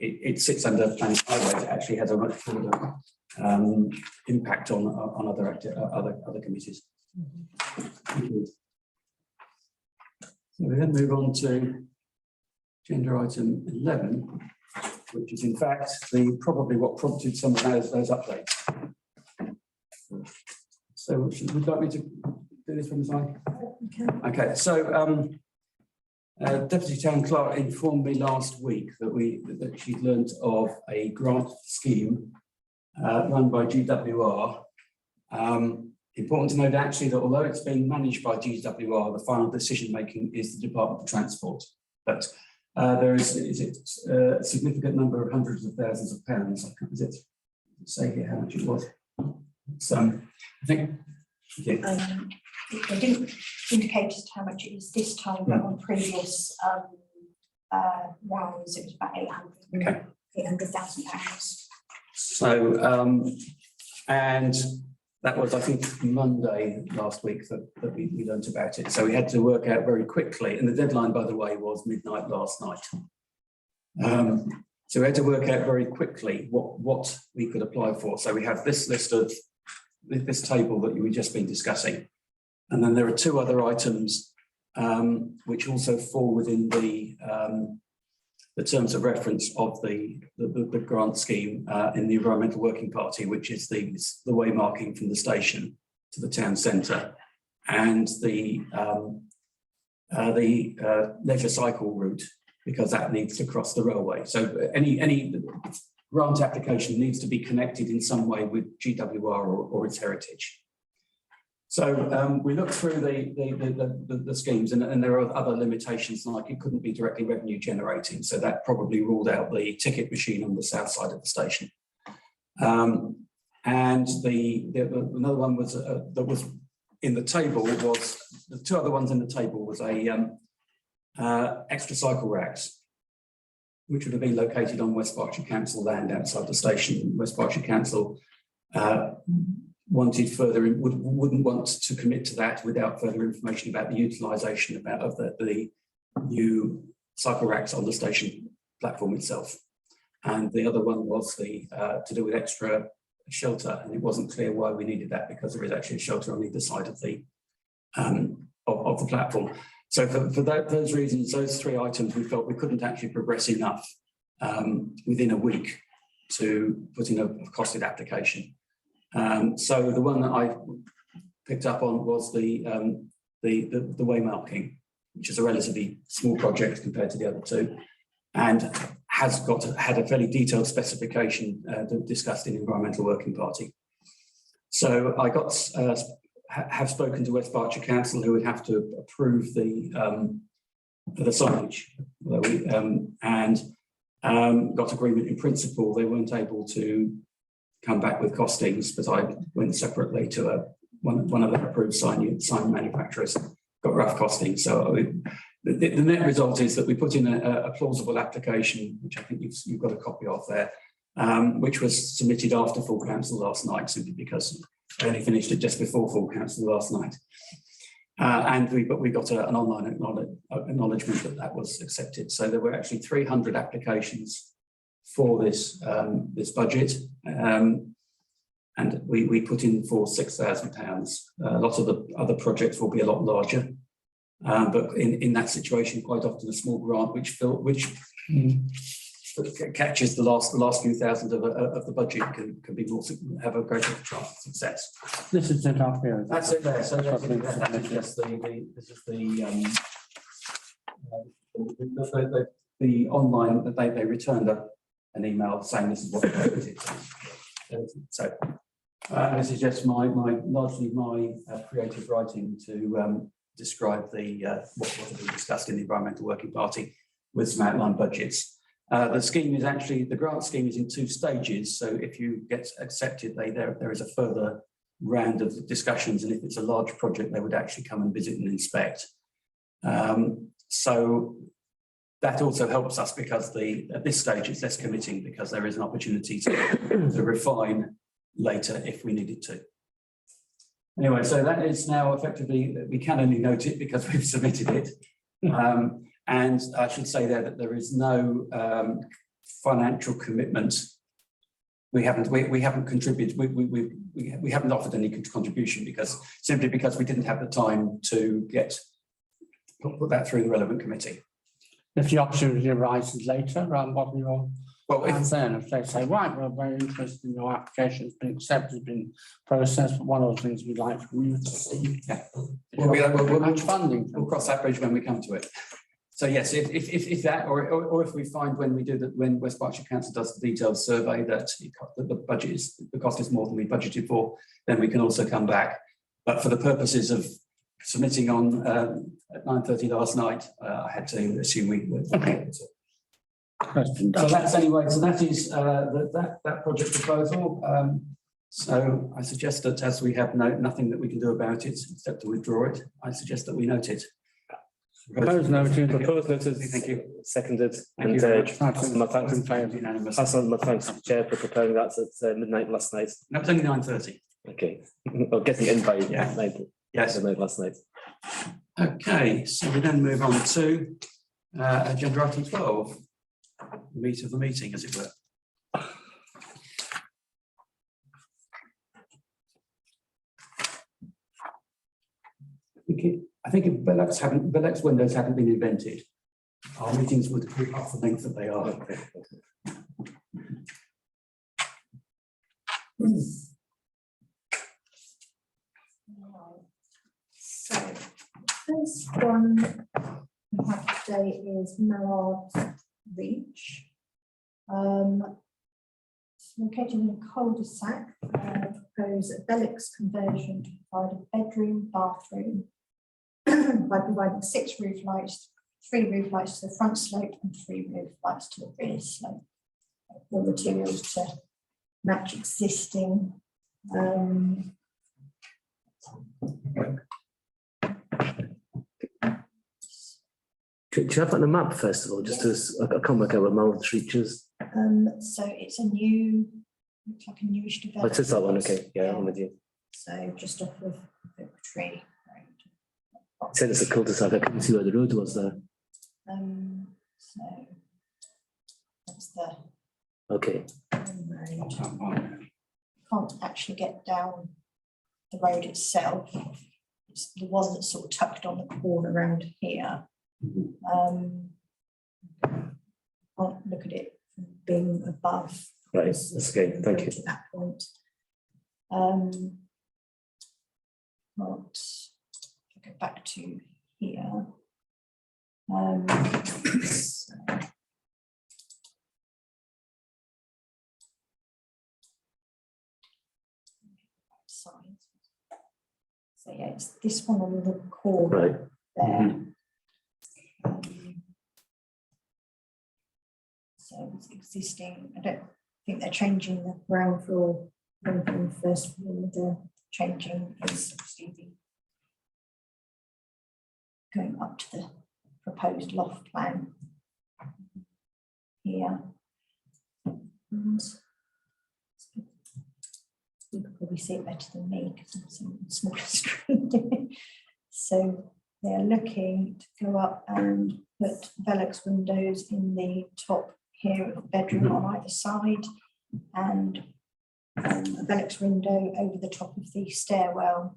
It sits under planning highways. It actually has a much broader impact on other committees. Thank you. So we then move on to agenda item 11, which is in fact probably what prompted some of those updates. So would you like me to do this from the side? Okay. So Deputy Town Clerk informed me last week that she'd learnt of a grant scheme run by GWR. Important to note actually that although it's being managed by GWR, the final decision making is the Department of Transport. But there is a significant number of hundreds of thousands of pounds. Is it say here how much it was? So I think. Okay. They didn't indicate as to how much it is this time, but on previous rounds it was about 800,000 pounds. So and that was, I think, Monday last week that we learned about it. So we had to work out very quickly, and the deadline, by the way, was midnight last night. So we had to work out very quickly what we could apply for. So we have this list of this table that we've just been discussing, and then there are two other items which also fall within the terms of reference of the grant scheme in the Environmental Working Party, which is the way marking from the station to the town centre, and the leisure cycle route, because that needs to cross the railway. So any grant application needs to be connected in some way with GWR or its heritage. So we looked through the schemes, and there are other limitations, like it couldn't be directly revenue generating, so that probably ruled out the ticket machine on the south side of the station. And another one was that was in the table was the two other ones in the table was a extra cycle racks, which would have been located on West Berkshire Council land outside the station. West Berkshire Council wanted wouldn't want to commit to that without further information about the utilisation of the new cycle racks on the station platform itself. And the other one was to do with extra shelter, and it wasn't clear why we needed that, because there is actually a shelter on either side of the platform. So for those reasons, those three items, we felt we couldn't actually progress enough within a week to put in a costed application. So the one that I picked up on was the way marking, which is a relatively small project compared to the other two, and had a fairly detailed specification discussed in Environmental Working Party. So I have spoken to West Berkshire Council, who would have to approve the signage, and got agreement in principle. They weren't able to come back with costings, but I went separately to one of the approved sign manufacturers, got rough costings. So the net result is that we put in a plausible application, which I think you've got a copy of there, which was submitted after full council last night, simply because I only finished it just before full council last night. And we got an online acknowledgement that was accepted. So there were actually 300 applications for this budget, and we put in for £6,000. A lot of the other projects will be a lot larger, but in that situation, quite often a small grant which catches the last few thousand of the budget can be more, have a greater chance of success. This is it up here. That's it there. So that's just the online that they returned an email saying this is what it is. So this is just largely my creative writing to describe the what we discussed in the Environmental Working Party with some outline budgets. The scheme is actually, the grant scheme is in 2 stages. So if you get accepted, there is a further round of discussions, and if it's a large project, they would actually come and visit and inspect. So that also helps us because at this stage it's less committing because there is an opportunity to refine later if we needed to. Anyway, so that is now effectively, we can only note it because we've submitted it. And I should say there that there is no financial commitment. We haven't contributed, we haven't offered any contribution simply because we didn't have the time to put that through the relevant committee. If the opportunity arises later, what are your plans then? If they say, right, we're very interested in your application, it's been accepted, been processed, but one of the things we'd like from you to see. Yeah. We'll match funding. We'll cross that bridge when we come to it. So yes, if that, or if we find when we do that, when West Berkshire Council does the detailed survey that the cost is more than we budgeted for, then we can also come back. But for the purposes of submitting on at 9:30 last night, I had to assume we would. Okay. So that's anyway. So that is that project proposal. So I suggest that as we have nothing that we can do about it except to withdraw it, I suggest that we note it. Proposed noted. Proposed noted. Thank you. Seconded. Thank And you very much. pass on my thanks. Unanimous. Pass on my thanks to the chair for preparing that at midnight last night. That was only 9:30. Okay. Or getting it in by Yeah. Yes. midnight last night. Okay, so we then move on to agenda item 12, meat of the meeting, as it were. I think if Berkshire windows hadn't been invented, our meetings would be half the length that they are. So, first one we have today is Mallards Reach. It's located in a cul-de-sac, propose a Belix conversion to provide a bedroom, bathroom by providing 6 roof lights, 3 roof lights to the front slope and 3 roof lights to the rear slope. All materials to match existing. Do you have that on the map first of all, just as I can't work out where Mallards reaches? So it's a new, looks like a newish Oh, development. it is that one, okay, yeah, I'm with you. So just off of Oak Tree Road. It said it's a cul-de-sac, I couldn't see where the road was there. So that's the Okay, road. Can't actually get down the road itself. It's the one that's sort of tucked on the corner around here. Can't look at it from being above. right, that's okay, thank you. To that point. But I'll go back to here. So yeah, it's this one on the corner Right. there. So it's existing. I don't think they're changing the ground floor. On the first floor, they're changing is obviously the going up to the proposed loft plan here. And you can probably see it better than me because I'm seeing a smaller screen. So they're looking to go up and put Velux windows in the top here of the bedroom on either side, and a Velux window over the top of the stairwell,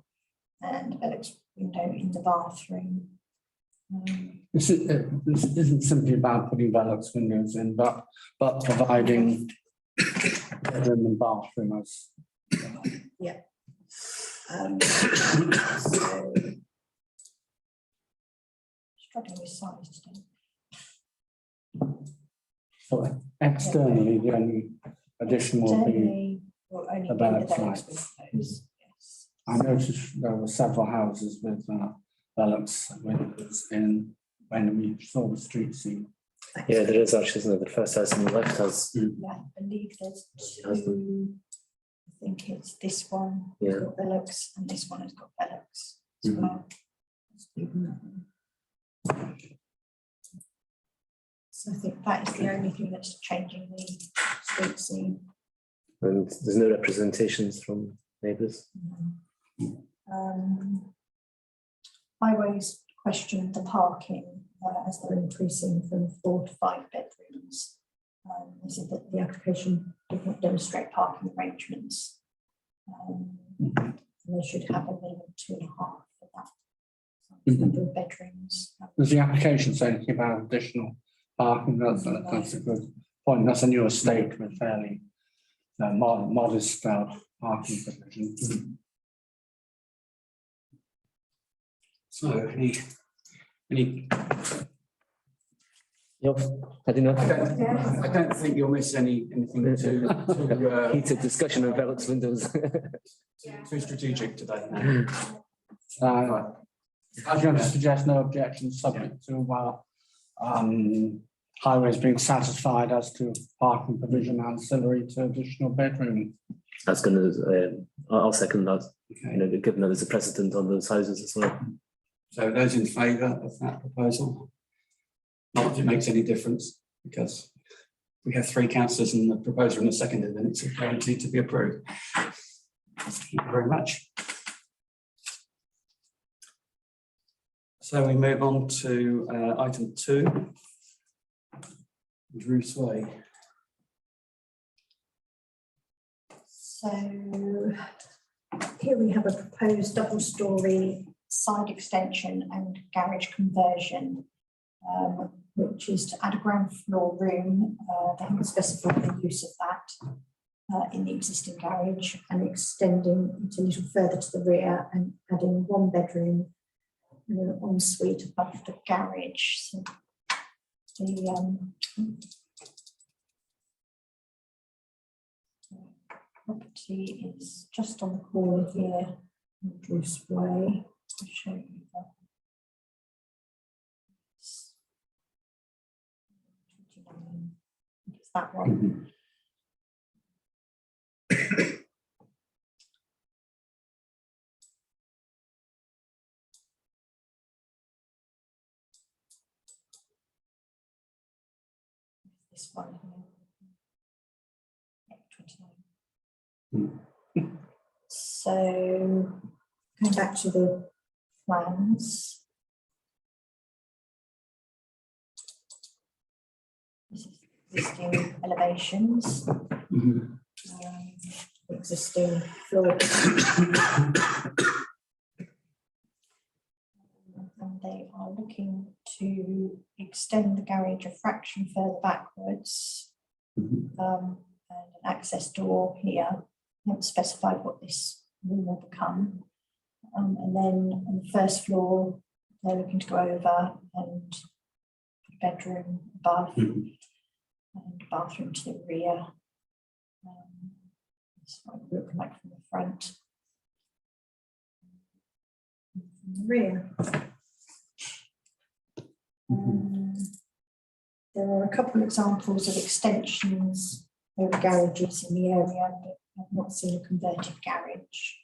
and a Velux window in the bathroom. This isn't simply about putting Velux windows in, but providing bedroom and bathroom as. So, struggling with size today. So externally, the only addition will be, Generally, will only the be the Velux Velux lights. windows. Yes. I noticed there were several houses with Bellocks windows in when we saw the street scene. Yeah, there is actually, isn't there? The first house on the left has, Yeah, I believe there's two. I think it's this one has Yeah. got Bellocks and this one has got Bellocks as well. So I think that is the only thing that's changing the street scene. and there's no representations from neighbours. Highways questioned the parking as they're increasing from 4 to 5 bedrooms. They said that the application did not demonstrate parking arrangements. And they should have a minimum of 2.5 for that. Number of bedrooms. Does the application say anything about additional parking? That's a good point. That's a new estate with fairly modest parking provision. So any, Yep, I don't know. I don't think you'll miss anything too Heated discussion of Bellocks windows. too strategic today. I was going to suggest no objections subject to highways being satisfied as to parking provision ancillary to additional bedroom. That's going to, I'll second that, Okay. you know, given that there's a precedent on those houses as well. So those in favour of that proposal? Not that it makes any difference, because we have 3 councillors and the proposer and the seconded, and it's guaranteed to be approved. Thank you very much. So we move on to item 2, Druce Way. So here we have a proposed double-storey side extension and garage conversion, which is to add a ground floor room. They haven't specified the use of that in the existing garage, and extending it a little further to the rear and adding 1 bedroom and an ensuite above the garage. So the property is just on the corner here, on Druce Way. I'll show you that. It's that one. This one here. Yeah, 29. So going back to the plans. This is existing elevations, existing floor. And they are looking to extend the garage a fraction further backwards. And an access door here. I haven't specified what this room will become. And then on the first floor, they're looking to go over and put a bedroom above and a bathroom to the rear. That's what it would look like from the front. From the rear. There are a couple of examples of extensions of garages in the area, but I've not seen a converted garage.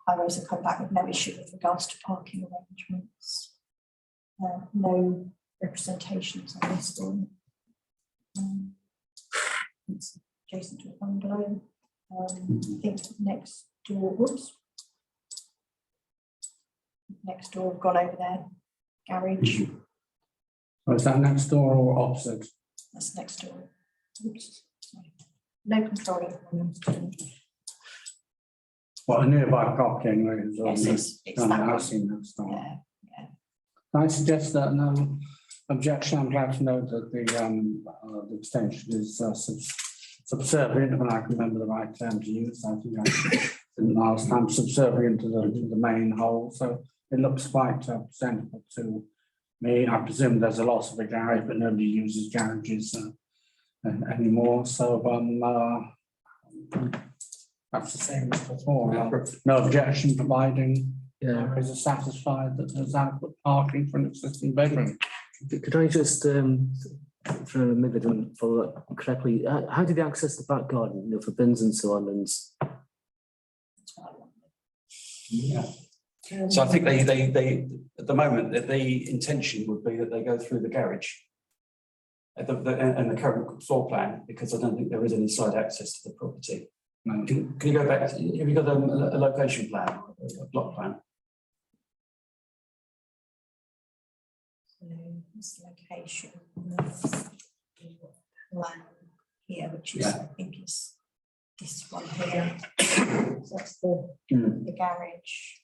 Highways have come back with no issue with regards to parking arrangements. No representations on this one. It's adjacent to a bungalow. I think next door, whoops. Next door, we've gone over there, garage. Oh, is that next door or opposite? That's next door. Oops, sorry. No control over them. What, a nearby property anyway? Yes, it's that I've one. seen that stuff. Yeah. I suggest that no objection. I'm glad to know that the extension is subservient, when I can remember the right term to use. I think I didn't last time, subservient to the main whole. So it looks quite presentable to me. I presume there's a loss of a garage, but nobody uses garages anymore. So that's the same as before. No objection, providing Yeah. Is satisfied that there's adequate parking for an existing bedroom. Could I just, maybe I didn't follow up correctly, how did they access the back garden, you know, for bins and so on, and Yeah. So I think they at the moment that the intention would be that they go through the garage and the current floor plan, because I don't think there is any side access to the property. No. Can you go back? Have you got a location plan, a block plan? So this location, plan here, which is, I think is this one here. So that's the garage.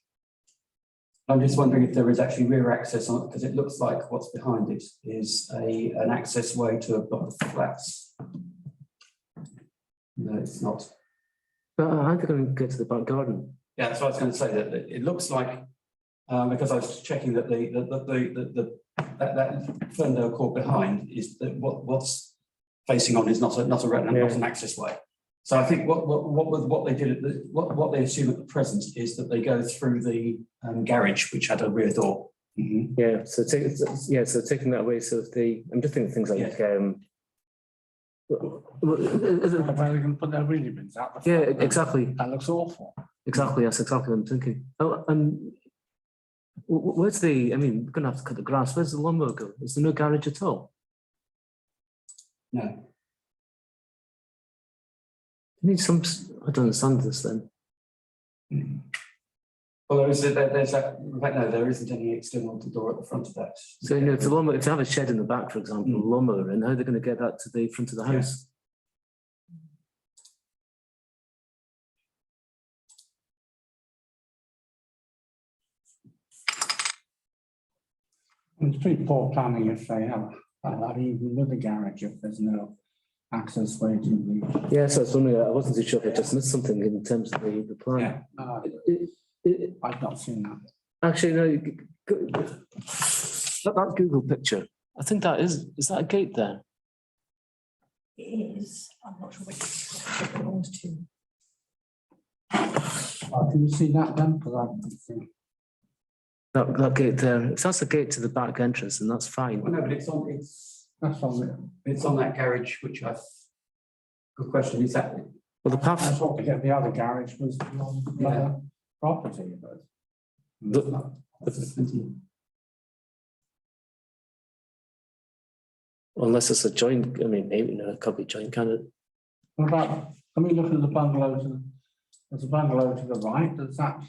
I'm just wondering if there is actually rear access on it, because it looks like what's behind it is an access way to a block of flats. No, it's not. how are they going to get to the back garden? Yeah, that's what I was going to say. That it looks like because I was checking that that Ferndale Court behind is that what's facing on is not an access way. So I think what they did what they assume at the present is that they go through the garage, which had a rear door. Mm-hmm. Yeah, so taking that away. So if I'm just thinking things like Where they can put their wheelie bins out. yeah, exactly. That looks awful. Exactly, that's exactly what I'm thinking. Oh, and where's the? I mean, we're gonna have to cut the grass. Where's the lawnmower go? Is there no garage at all? No. I need some. I don't understand this then. Mm-hmm. Well, there isn't any external door at the front of that. So you know, if they have a shed in the back, for example, a lawnmower, and how are they going to get that to the front of the house? It's pretty poor planning if they have, even with the garage, if there's no access way to the. Yeah, so I was wondering, I wasn't too sure if I just missed something in terms of the plan. Yeah. I've not seen that. Actually, no, that Google picture, I think that is that a gate there? It is. I'm not sure which it belongs to. Can you see that then? Because I haven't seen. That gate there, if that's the gate to the back entrance, then that's fine. Well, no, but it's on that garage, which I've. Good question. Is that? Well, the path. I thought to get the other garage was on the other property, but. Unless it's a joint, I mean, maybe no, it could be joint, can it? What about, can we look at the bungalow there's a bungalow to the right, does that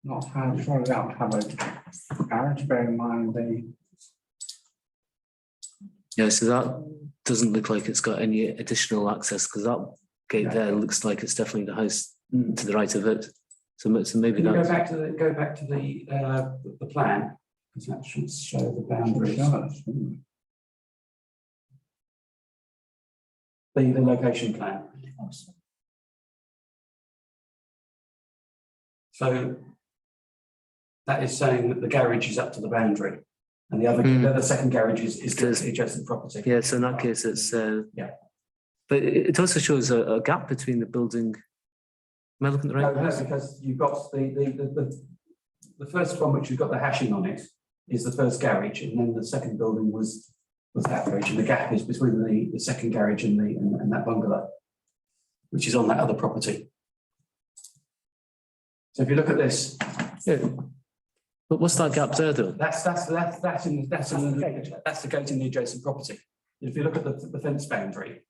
not have, surely that would have a garage, bear in mind Yeah, so that doesn't look like it's got any additional access, because that gate there looks like it's definitely the house to the right of it. So maybe Can you that. go back to the plan, because that should show the boundaries. The location plan. So that is saying that the garage is up to the boundary, and the other second garage is the adjacent property. Yeah, so in that case, it's yeah. But it also shows a gap between the building. Am I looking at the right? No, because you've got the first one, which you've got the hashing on it, is the first garage, and then the second building was that garage, and the gap is between the second garage and that bungalow, which is on that other property. So if you look at this, yeah. But what's that gap there, though? That's the gate in the adjacent property. If you look at the fence boundary,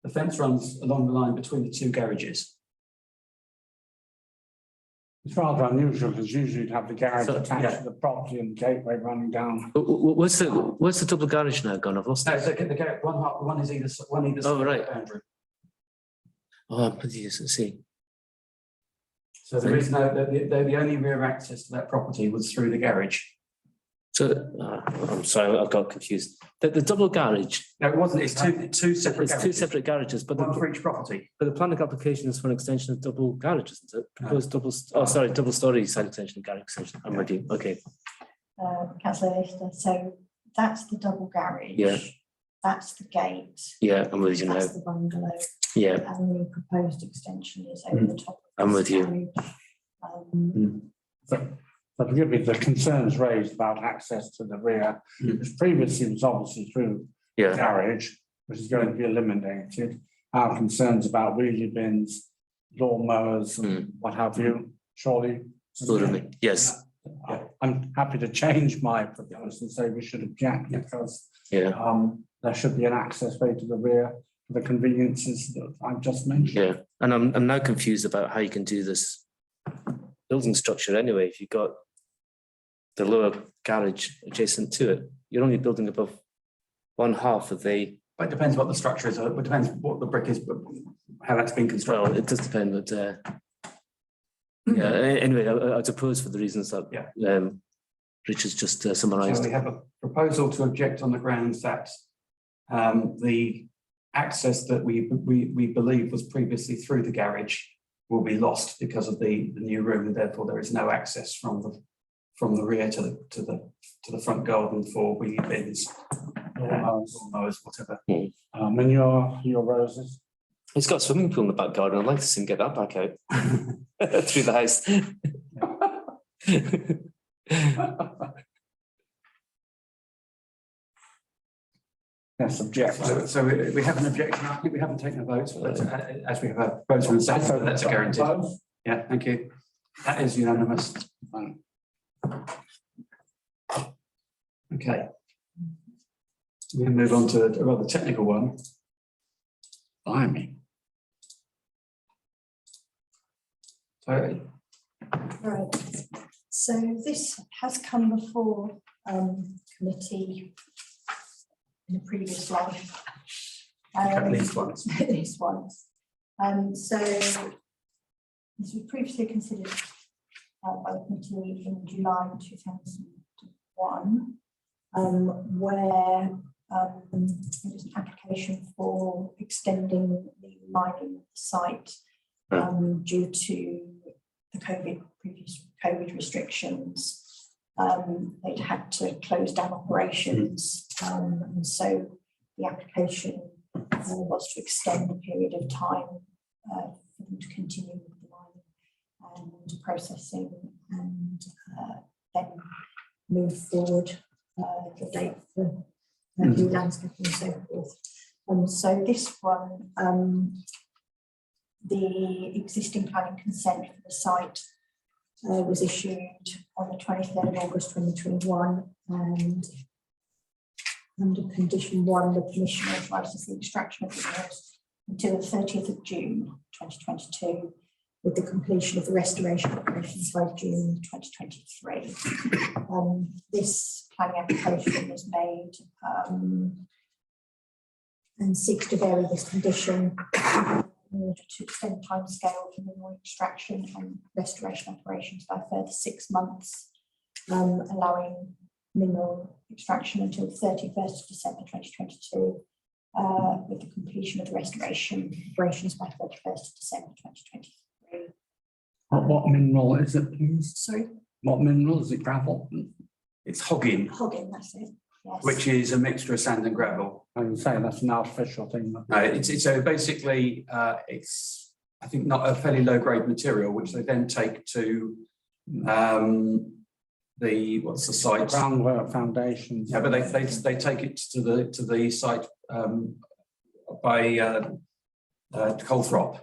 the fence runs along the line between the two garages. It's rather unusual, because usually you'd have the garage attached to the property and the gateway running down. Where's the double garage now gone? I've lost No, it. so the garage, one is either side of the boundary. Oh, please, let's see. So there is no, the only rear access to that property was through the garage. So I'm sorry, I got confused. The double garage. No, it wasn't. It's two separate. It's garages. two separate garages, but One for each property. But the planning application is for an extension of double garage, isn't it? Proposed double. Oh, sorry, double story side extension, garage extension. I'm with you. Okay. Councillor Lister, so that's the double garage. Yeah. That's the gate. Yeah, I'm with you now. That's the bungalow. Yeah. And the proposed extension is over the top. I'm with you. So forgive me, the concerns raised about access to the rear, which previously was obviously through the Yeah, garage, which is going to be eliminated. Our concerns about wheelie bins, lawn mowers, and what have you, surely. yes, I'm happy to change my proposal and say we should object because yeah, there should be an access way to the rear for the conveniences that I've just mentioned. yeah. And I'm now confused about how you can do this building structure anyway. If you've got the lower garage adjacent to it, you're only building above one half of the. But it depends what the structure is. It depends what the brick is, but how that's been Well, constructed. it does depend, but yeah. Anyway, I suppose for the reasons that Richard's just So summarised. we have a proposal to object on the grounds that the access that we believe was previously through the garage will be lost because of the new room, and therefore there is no access from the rear to the front garden for wheelie bins, lawn mowers, whatever. And your roses. It's got a swimming pool in the back garden. I'd like to see him get that back out through the house. Yes, object. So we have an objection. I think we haven't taken a vote, but as we have a vote on the second, so that's a guarantee. Yeah, thank you. That is unanimous. Okay. We move on to a rather technical one. Blimey. Totally. Right, so this has come before committee in a previous life. At least once. At least once. So this was previously considered by the committee in July 2001, where there was an application for extending the mining site due to the previous COVID restrictions. They'd had to close down operations, and so the application was to extend the period of time for them to continue with the mining and processing, and then move forward the date for new landscaping and so forth. So this one, the existing planning consent for the site was issued on the 23rd of August 2021, and under condition 1, the Commission authorises the extraction of the minerals until the 30th of June 2022, with the completion of the restoration operations by June 2023. This planning application was made and seeks to vary this condition in order to extend the timescale for mineral extraction and restoration operations by a further 6 months, allowing mineral extraction until 31st of December 2022, with the completion of the restoration operations by 31st of December 2023. What mineral is it, please? Sorry? What mineral is it? Gravel? It's hogging, Hogging, that's it. Yes. which is a mixture of sand and gravel. I can say that's an artificial thing. No, it's so basically it's I think not a fairly low grade material, which they then take to what's the site? Groundwork foundations. Yeah, but they take it to the site by Colthrop,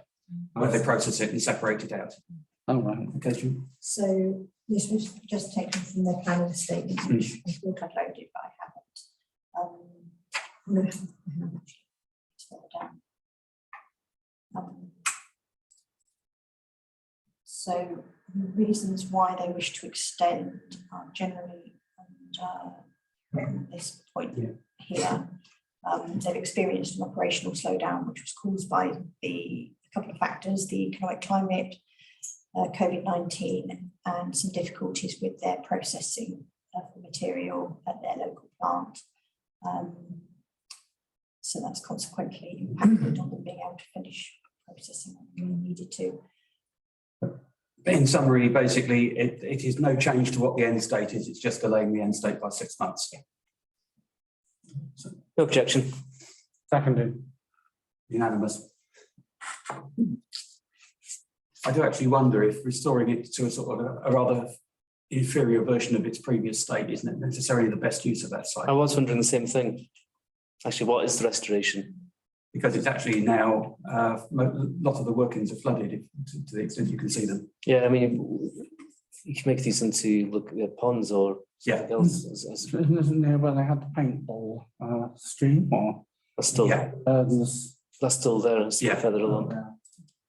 where they process it and separate it out. Oh, right. Okay. So this was just taken from their planning statement, which I thought I'd loaded, but I haven't. No, I haven't actually. It's further down. So the reasons why they wish to extend are generally at this point here. They've experienced an operational slowdown, which was caused by a couple of factors: the economic climate, COVID-19, and some difficulties with their processing of the material at their local plant. So that's consequently impacted on them being able to finish processing what they needed to. In summary, basically, it is no change to what the end state is. It's just delaying the end state by 6 months. No objection. Seconded. Unanimous. I do actually wonder if restoring it to a sort of a rather inferior version of its previous state isn't necessarily the best use of that site. I was wondering the same thing. Actually, what is the restoration? Because it's actually now, a lot of the workings are flooded to the extent you can see them. Yeah, I mean, you can make these into ponds or something else. Isn't there where they had the paintball stream or? That's still, Yeah. that's still there, it's still further along.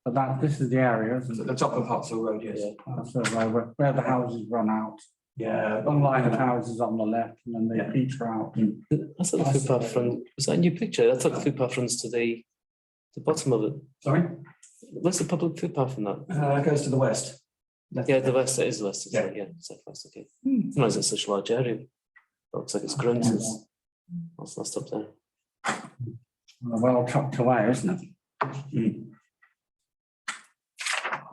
But this is the area, isn't At it? the top of Hartshill Road, yes. Yeah. That's where the houses run out. Yeah. Long line of houses on the left and then they peter out. I thought the footpath run, was that a new picture? I thought the footpath runs to the bottom of it. Sorry? Where's the public footpath in that? It goes to the west. Left. Yeah, the west, it is the west, isn't it? Yeah. Yeah, southwest, okay. Why is it such a large area? Looks like it's grown since. What's last up there? Well tucked away, isn't it?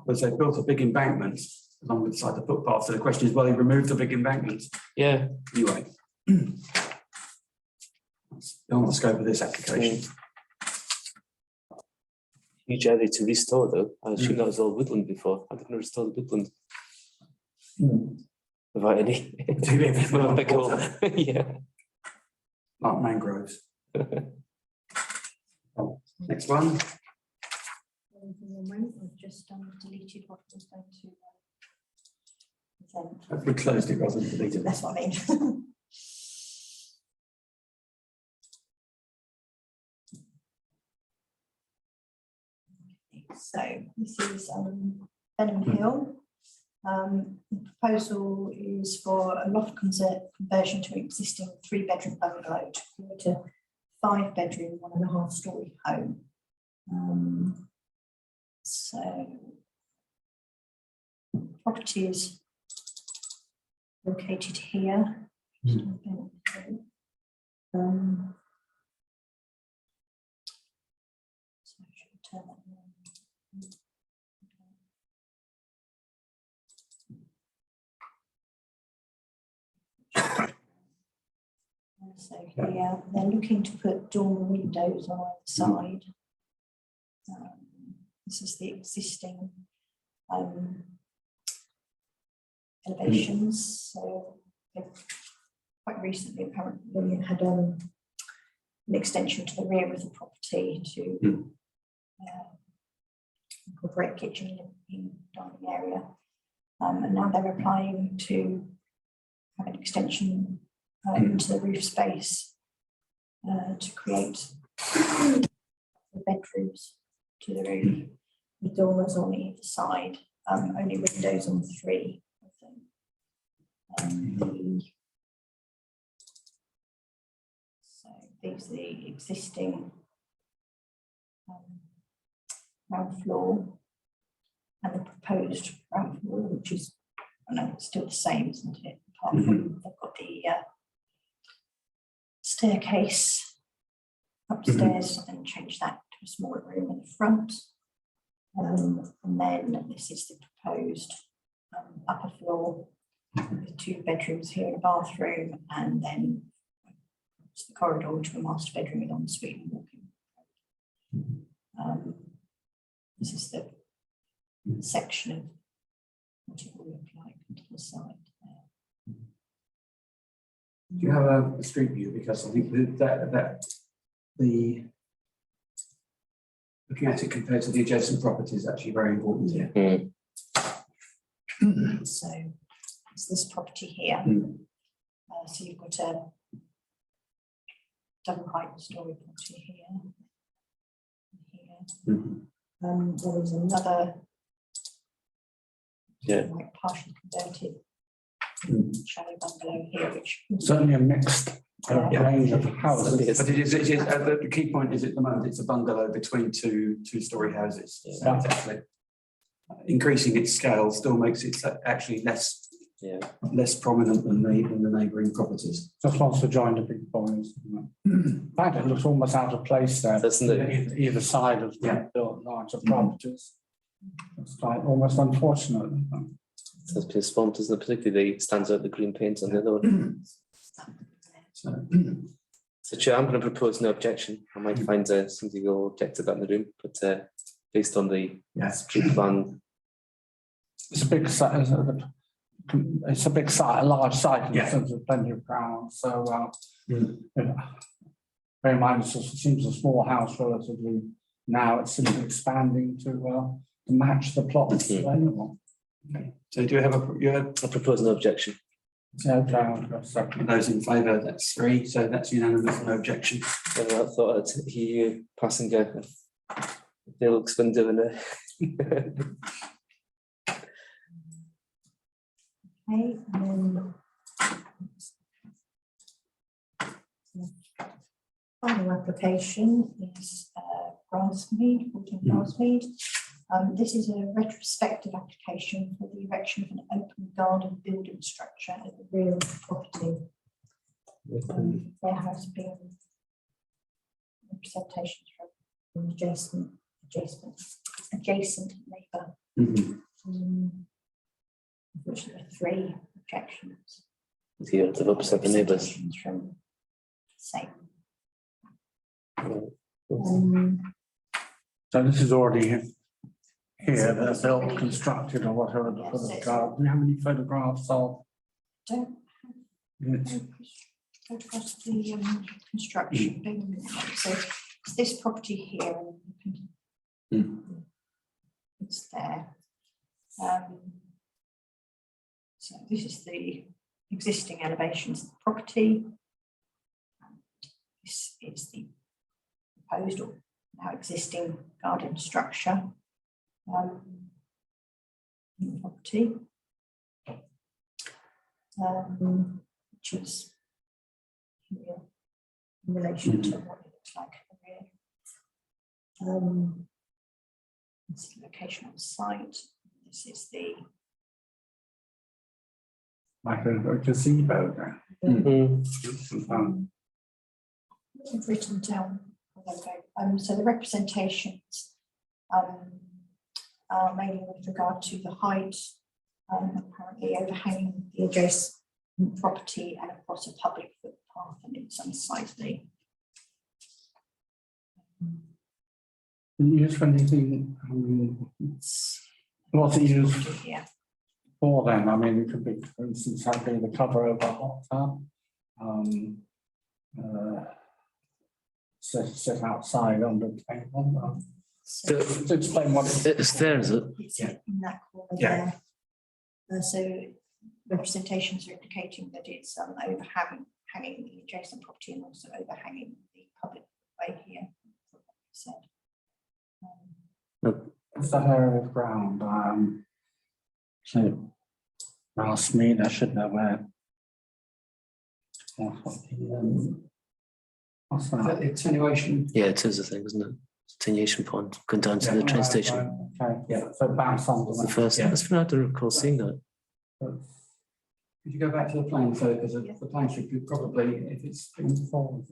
Because they built a big embankment along the side of the footpath. So the question is, well, they removed the big embankment. Yeah. Anyway. That's beyond the scope of this application. Huge area to restore though. I assume that was all woodland before. I didn't restore the woodland without any. With a big hole. Yeah. Like mangroves. Next one. I've just deleted what was going to present. Hopefully closed it rather than deleted. That's what I mean. So this is Benham Hill. The proposal is for a loft conversion to an existing 3-bedroom bungalow to create a 5-bedroom, 1.5-storey home. So property is located here. So I should turn that on. So here they're looking to put dormer windows on either side. This is the existing elevations. So quite recently, apparently, had an extension to the rear of the property to incorporate kitchen in dining area, and now they're applying to have an extension into the roof space to create the bedrooms to the roof with dormers on either side, only windows on 3 of them. So these are the existing ground floor and the proposed ground floor, which is, I know it's still the same, isn't it? Apart from they've got the staircase upstairs and change that to a smaller room in the front. And then this is the proposed upper floor with 2 bedrooms here and a bathroom, and then it's the corridor to a master bedroom with ensuite and walking. This is the section of what it will look like to the side there. Do you have a street view? Because I think that the looking at it compared to the adjacent property is actually very important here. So it's this property here. So you've got a double height story property here. There is another like partially converted shallow bungalow here, which Certainly a mixed range of houses. But it is the key point is at the moment it's a bungalow between two two-storey houses. Yeah. So it's actually increasing its scale still makes it actually less prominent than the neighbouring properties. Just wants to join the big boys. In fact, it looks almost out of place there. Doesn't it? Either side of the larger properties. It's like almost unfortunate. It's been swamped, isn't it? Particularly stands out the green paint on the other one. So Chair, I'm going to propose no objection. I might find somebody will object to that in the room, but based on the street plan. It's a big site. it's a big site, a large site in the Yeah. sense of plenty of ground, so, Mm. yeah. Bear in mind, it seems a small house relatively now, it's simply expanding to match the plots available. Okay. So do you have I propose no objection. So, second. those in favour? That's 3, so that's unanimous, no objection. So I thought I'd hear you passing a Felix window in there. Okay, and then final application is Grassmead, 14 Grassmead. This is a retrospective application for the erection of an open garden building structure at the rear of the property. There has been representations from adjacent neighbour, which there are 3 objections. Here to upset the neighbours. Representations from same. So this is already here, they're built, constructed or whatever, the photograph. Do you have any photographs of Don't it? across the construction. Bear with me. So it's this property here, and you can, it's there. So this is the existing elevations of the property. This is the proposed or now existing garden structure in the property, which is here in relation to what it looks like at the rear. This is the location on site. This is the Like a gazebo there. I've written down. So the representations are mainly with regard to the height, apparently overhanging the adjacent property and across a public footpath, and it's unsightly. Used for anything, what's it used Yeah. for then? I mean, it could be, for instance, having the cover over a hot tub. Sit outside under the table. So To explain what It's there, is it? it's Yeah. in that corner Yeah. there. So representations are indicating that it's overhanging the adjacent property and also overhanging the public way here. Said. What's that area of ground? So, Grassmead, I should know where. What's Is that that? the attenuation? Yeah, it is a thing, isn't it? Attenuation point going down to the train station. Okay, Yeah. so bounce on That's the that. first. Yeah. That's been I don't recall seeing that. Could you go back to the plan? So, because the plan should be probably, if it's been formed.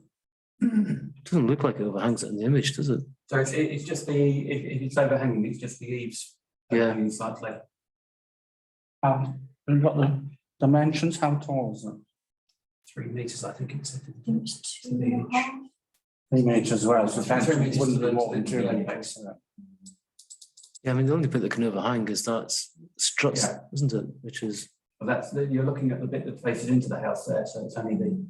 It doesn't look like it overhangs it in the image, does it? So it's just the, if it's overhanging, it's just the eaves. Yeah. Overhanging slightly. We've got the dimensions, how tall is it? 3 metres, I think it's. I think it's 2.5. 3 metres as well, so 3 it metres wouldn't to be the- more than to 2 the metres. Yeah, I mean the only bit that can overhang is that struts, Yeah. isn't it? Which is Well, you're looking at the bit that faces into the house there, so it's only the.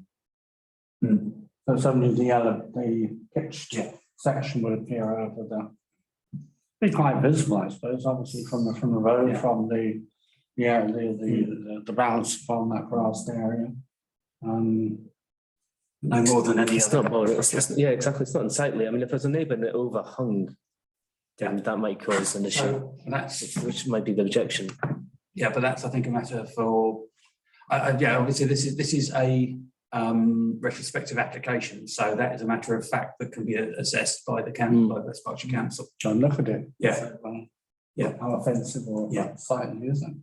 So it's only the pitched Yeah. section would appear over the. Be quite visible, I suppose, obviously from the road, Yeah. from the bounce from that grassed area. No more than any it's other. not more. Yeah, exactly. It's not unsightly. I mean, if there's a neighbour that overhung, then that might cause an issue, So that's, which might be the objection. yeah, but that's, I think, a matter for, yeah, obviously this is a retrospective application, so that is a matter of fact that can be assessed by the council, by the Berkshire Council. So look at it. Yeah. So, Yeah. How offensive or Yeah. sightly, isn't it?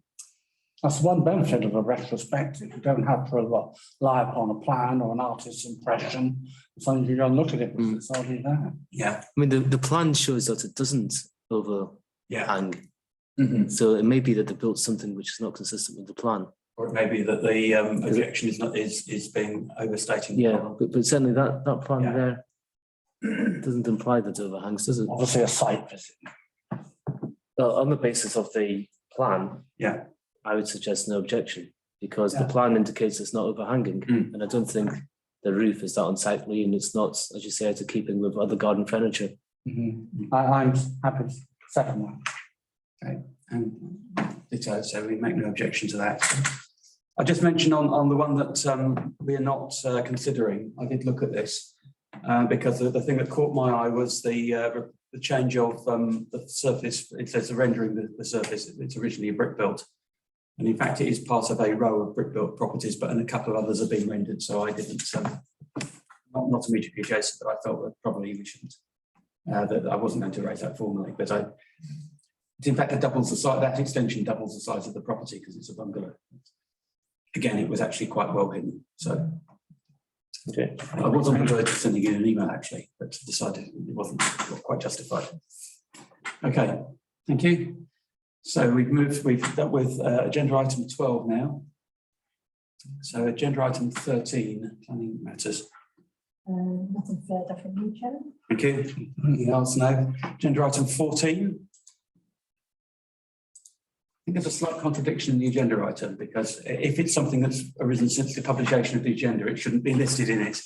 That's one benefit of a retrospective. You don't have to rely upon a plan or an artist's impression. As long as you go and look at it, it's already there. Yeah. I mean, the plan shows that it doesn't overhang, Yeah. so it may be that they built something which is not consistent with the plan. Or it may be that the objection is being overstating. the Yeah, problem. but certainly that plan Yeah. there doesn't imply that it overhangs, does it? Obviously a site visit. Well, on the basis of the plan, Yeah. I would suggest no objection, because the Yeah. plan indicates it's not overhanging, and I don't think the roof is that unsightly, and it's not, as you say, out of keeping with other garden furniture. I'm happy to second that. And ditto, so we make no objection to that. I just mentioned on the one that we are not considering, I did look at this because the thing that caught my eye was the change of the surface. It says the rendering the surface. It's originally a brick built, and in fact it is part of a row of brick built properties, but and a couple of others have been rendered. So I didn't, not immediately adjacent, but I felt that probably we shouldn't. That I wasn't going to raise that formally, but in fact it doubles the size. That extension doubles the size of the property because it's a bungalow. Again, it was actually quite well hidden. So Okay. I was on the verge of sending you an email actually, but decided it wasn't quite justified. Okay, thank you. So we've dealt with agenda item 12 now. So agenda item 13, planning matters. Nothing further from you, Chair. Thank you. Anything else? No. Agenda item 14. I think there's a slight contradiction in the agenda item, because if it's something that's arisen since the publication of the agenda, it shouldn't be listed in it.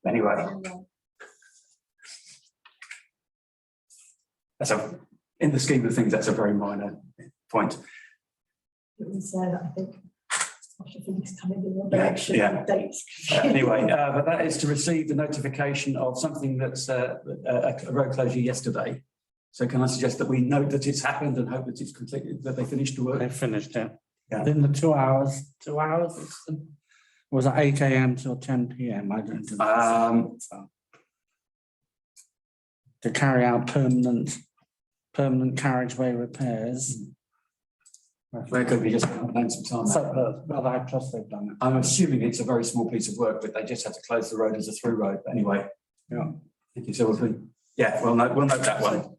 Anyway, in the scheme of things, that's a very minor point. It was, I think, I should think it's coming in your direction. Yeah. Dates. Anyway, but that is to receive the notification of something that's a road closure yesterday. So can I suggest that we note that it's happened and hope that it's completed, that they finished the work? They finished it. Yeah. Within the 2 hours, was it 8 AM till 10 PM? I don't know. To carry out permanent carriageway repairs. Where could we just spend some time? So, well, I trust they've done it. I'm assuming it's a very small piece of work, but they just had to close the road as a through road. But anyway. Yeah. Thank you. So we'll note that one.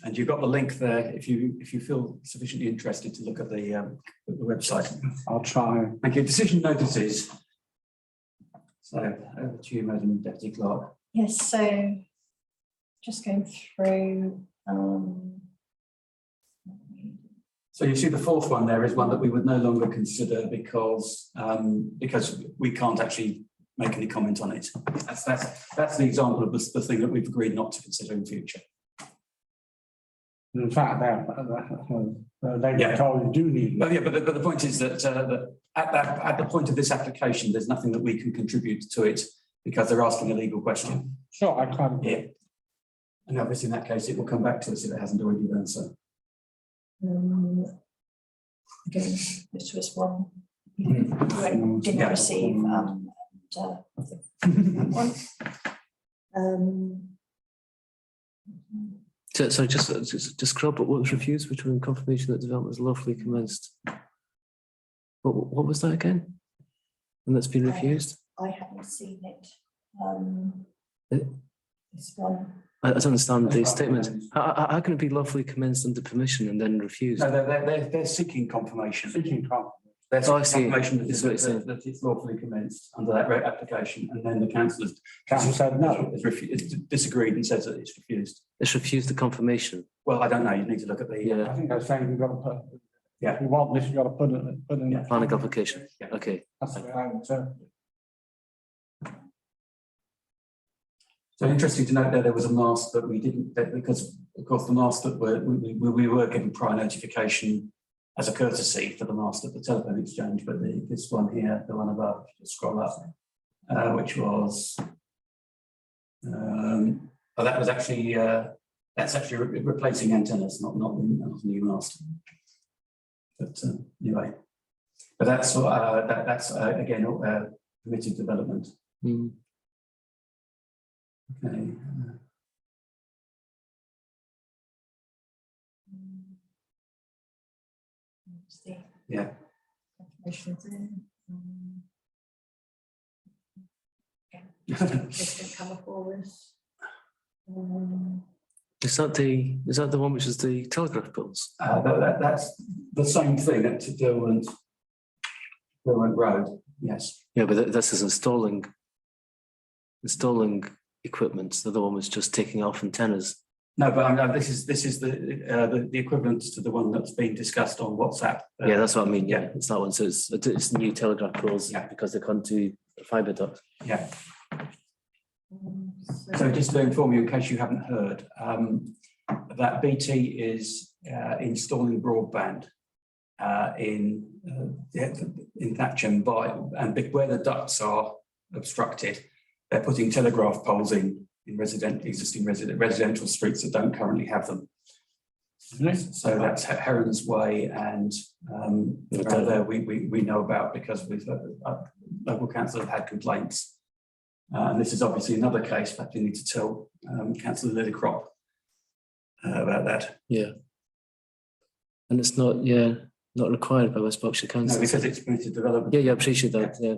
And you've got the link there if you feel sufficiently interested to look at the website. I'll try. Thank you. Decision notices. So over to you, Madam Deputy Clerk. Yes, so just going through. So you see the fourth one there is one that we would no longer consider because we can't actually make any comment on it. That's the example of the thing that we've agreed not to consider in future. In fact, they Yeah. were told you do need. But yeah, but the point is that at the point of this application, there's nothing that we can contribute to it because they're asking a legal question. Sure, I can't. Yeah. And obviously in that case, it will come back to us if it hasn't already done so. Again, this was one we didn't Yeah. receive. So just scroll, but what was refused between confirmation that development is lawfully commenced? What was that again? And that's been refused? I haven't seen it. This one. I don't understand the statement. How can it be lawfully commenced under permission and then refused? No, they're seeking confirmation. They're Oh, I seeking see. confirmation That's what it's saying. that it's lawfully commenced under that application, and then the council Said no. has disagreed and says that it's refused. It's refused the confirmation. Well, I don't know. You need to look at the. Yeah. I think they're saying you've got to put. Yeah. If you want this, you've got to put in. Yeah. Planning application. Yeah. Okay. That's the way I would say. So interesting to note there was a mast that we didn't, because of course the mast that we were given prior notification as a courtesy for the mast at the telephone exchange, but this one here, the one above, just scroll up, which was, that was actually, that's actually replacing antennas, not new mast. But anyway, but that's again permitted development. Mm. Okay. Yeah. Confirmations in. This didn't come forward. Is that the one which is the telegraph poles? That's the same thing at Derwent Road. Yes. Yeah, but this is installing equipment. The other one was just taking off antennas. No, but I know this is the equivalent to the one that's being discussed on WhatsApp. Yeah, that's what I mean. Yeah, it's that one. So it's new telegraph poles Yeah. because they can't do fibre duct. Yeah. So just to inform you, in case you haven't heard, that BT is installing broadband in Thatcham where the ducts are obstructed, they're putting telegraph poles in existing residential streets that don't currently have them. So that's Heron's Way and around there we know about because we've local council have had complaints. And this is obviously another case, but you need to tell Councillor Lillycrop about that. Yeah. And it's not required by West Berkshire Council. No, because it's permitted development. Yeah, I appreciate that. Yeah.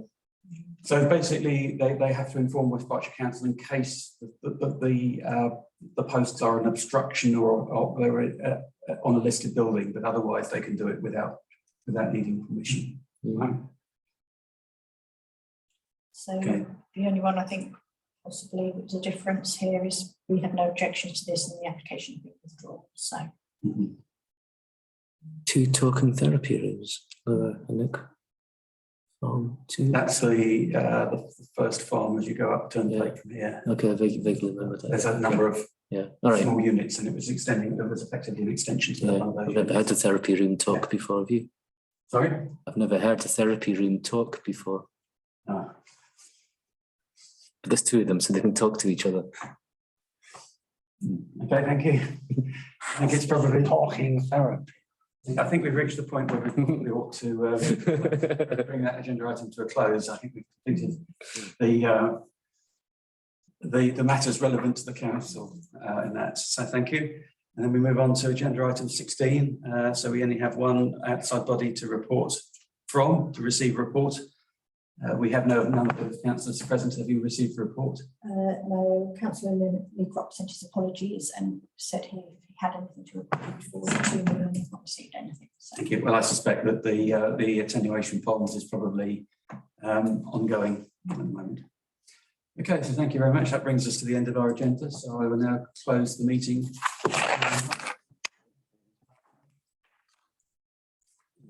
So basically, they have to inform West Berkshire Council in case the posts are an obstruction or they're on a listed building, but otherwise they can do it without needing permission. Mm-hmm. So the only one I think possibly was a difference here is we had no objection to this and the application had been withdrawn. So. Mm-hmm. 2 token therapy rooms. Look. Two. That's the first farm as you go up Turnpike from here. Okay, I vaguely remember that. There's a number of all right. small units, and it was effectively an extension to Yeah, one of those I've never heard a therapy room talk before, have you? Sorry? I've never heard a therapy room talk before. Ah. But there's 2 of them, so they can talk to each other. Okay, thank you. I think it's probably Talking therapy. I think we've reached the point where we probably ought to bring that agenda item to a close. I think we've completed the matters relevant to the council in that. So thank you. And then we move on to agenda item 16. So we only have one outside body to receive a report. We have none of the councillors present. Have you received a report? No, Councillor Lillycrop sent his apologies and said he had anything to report forward to me and he's not received anything. So. Thank you. Well, I suspect that the attenuation ponds is probably ongoing at the moment. Okay, so thank you very much. That brings us to the end of our agenda. So I will now close the meeting.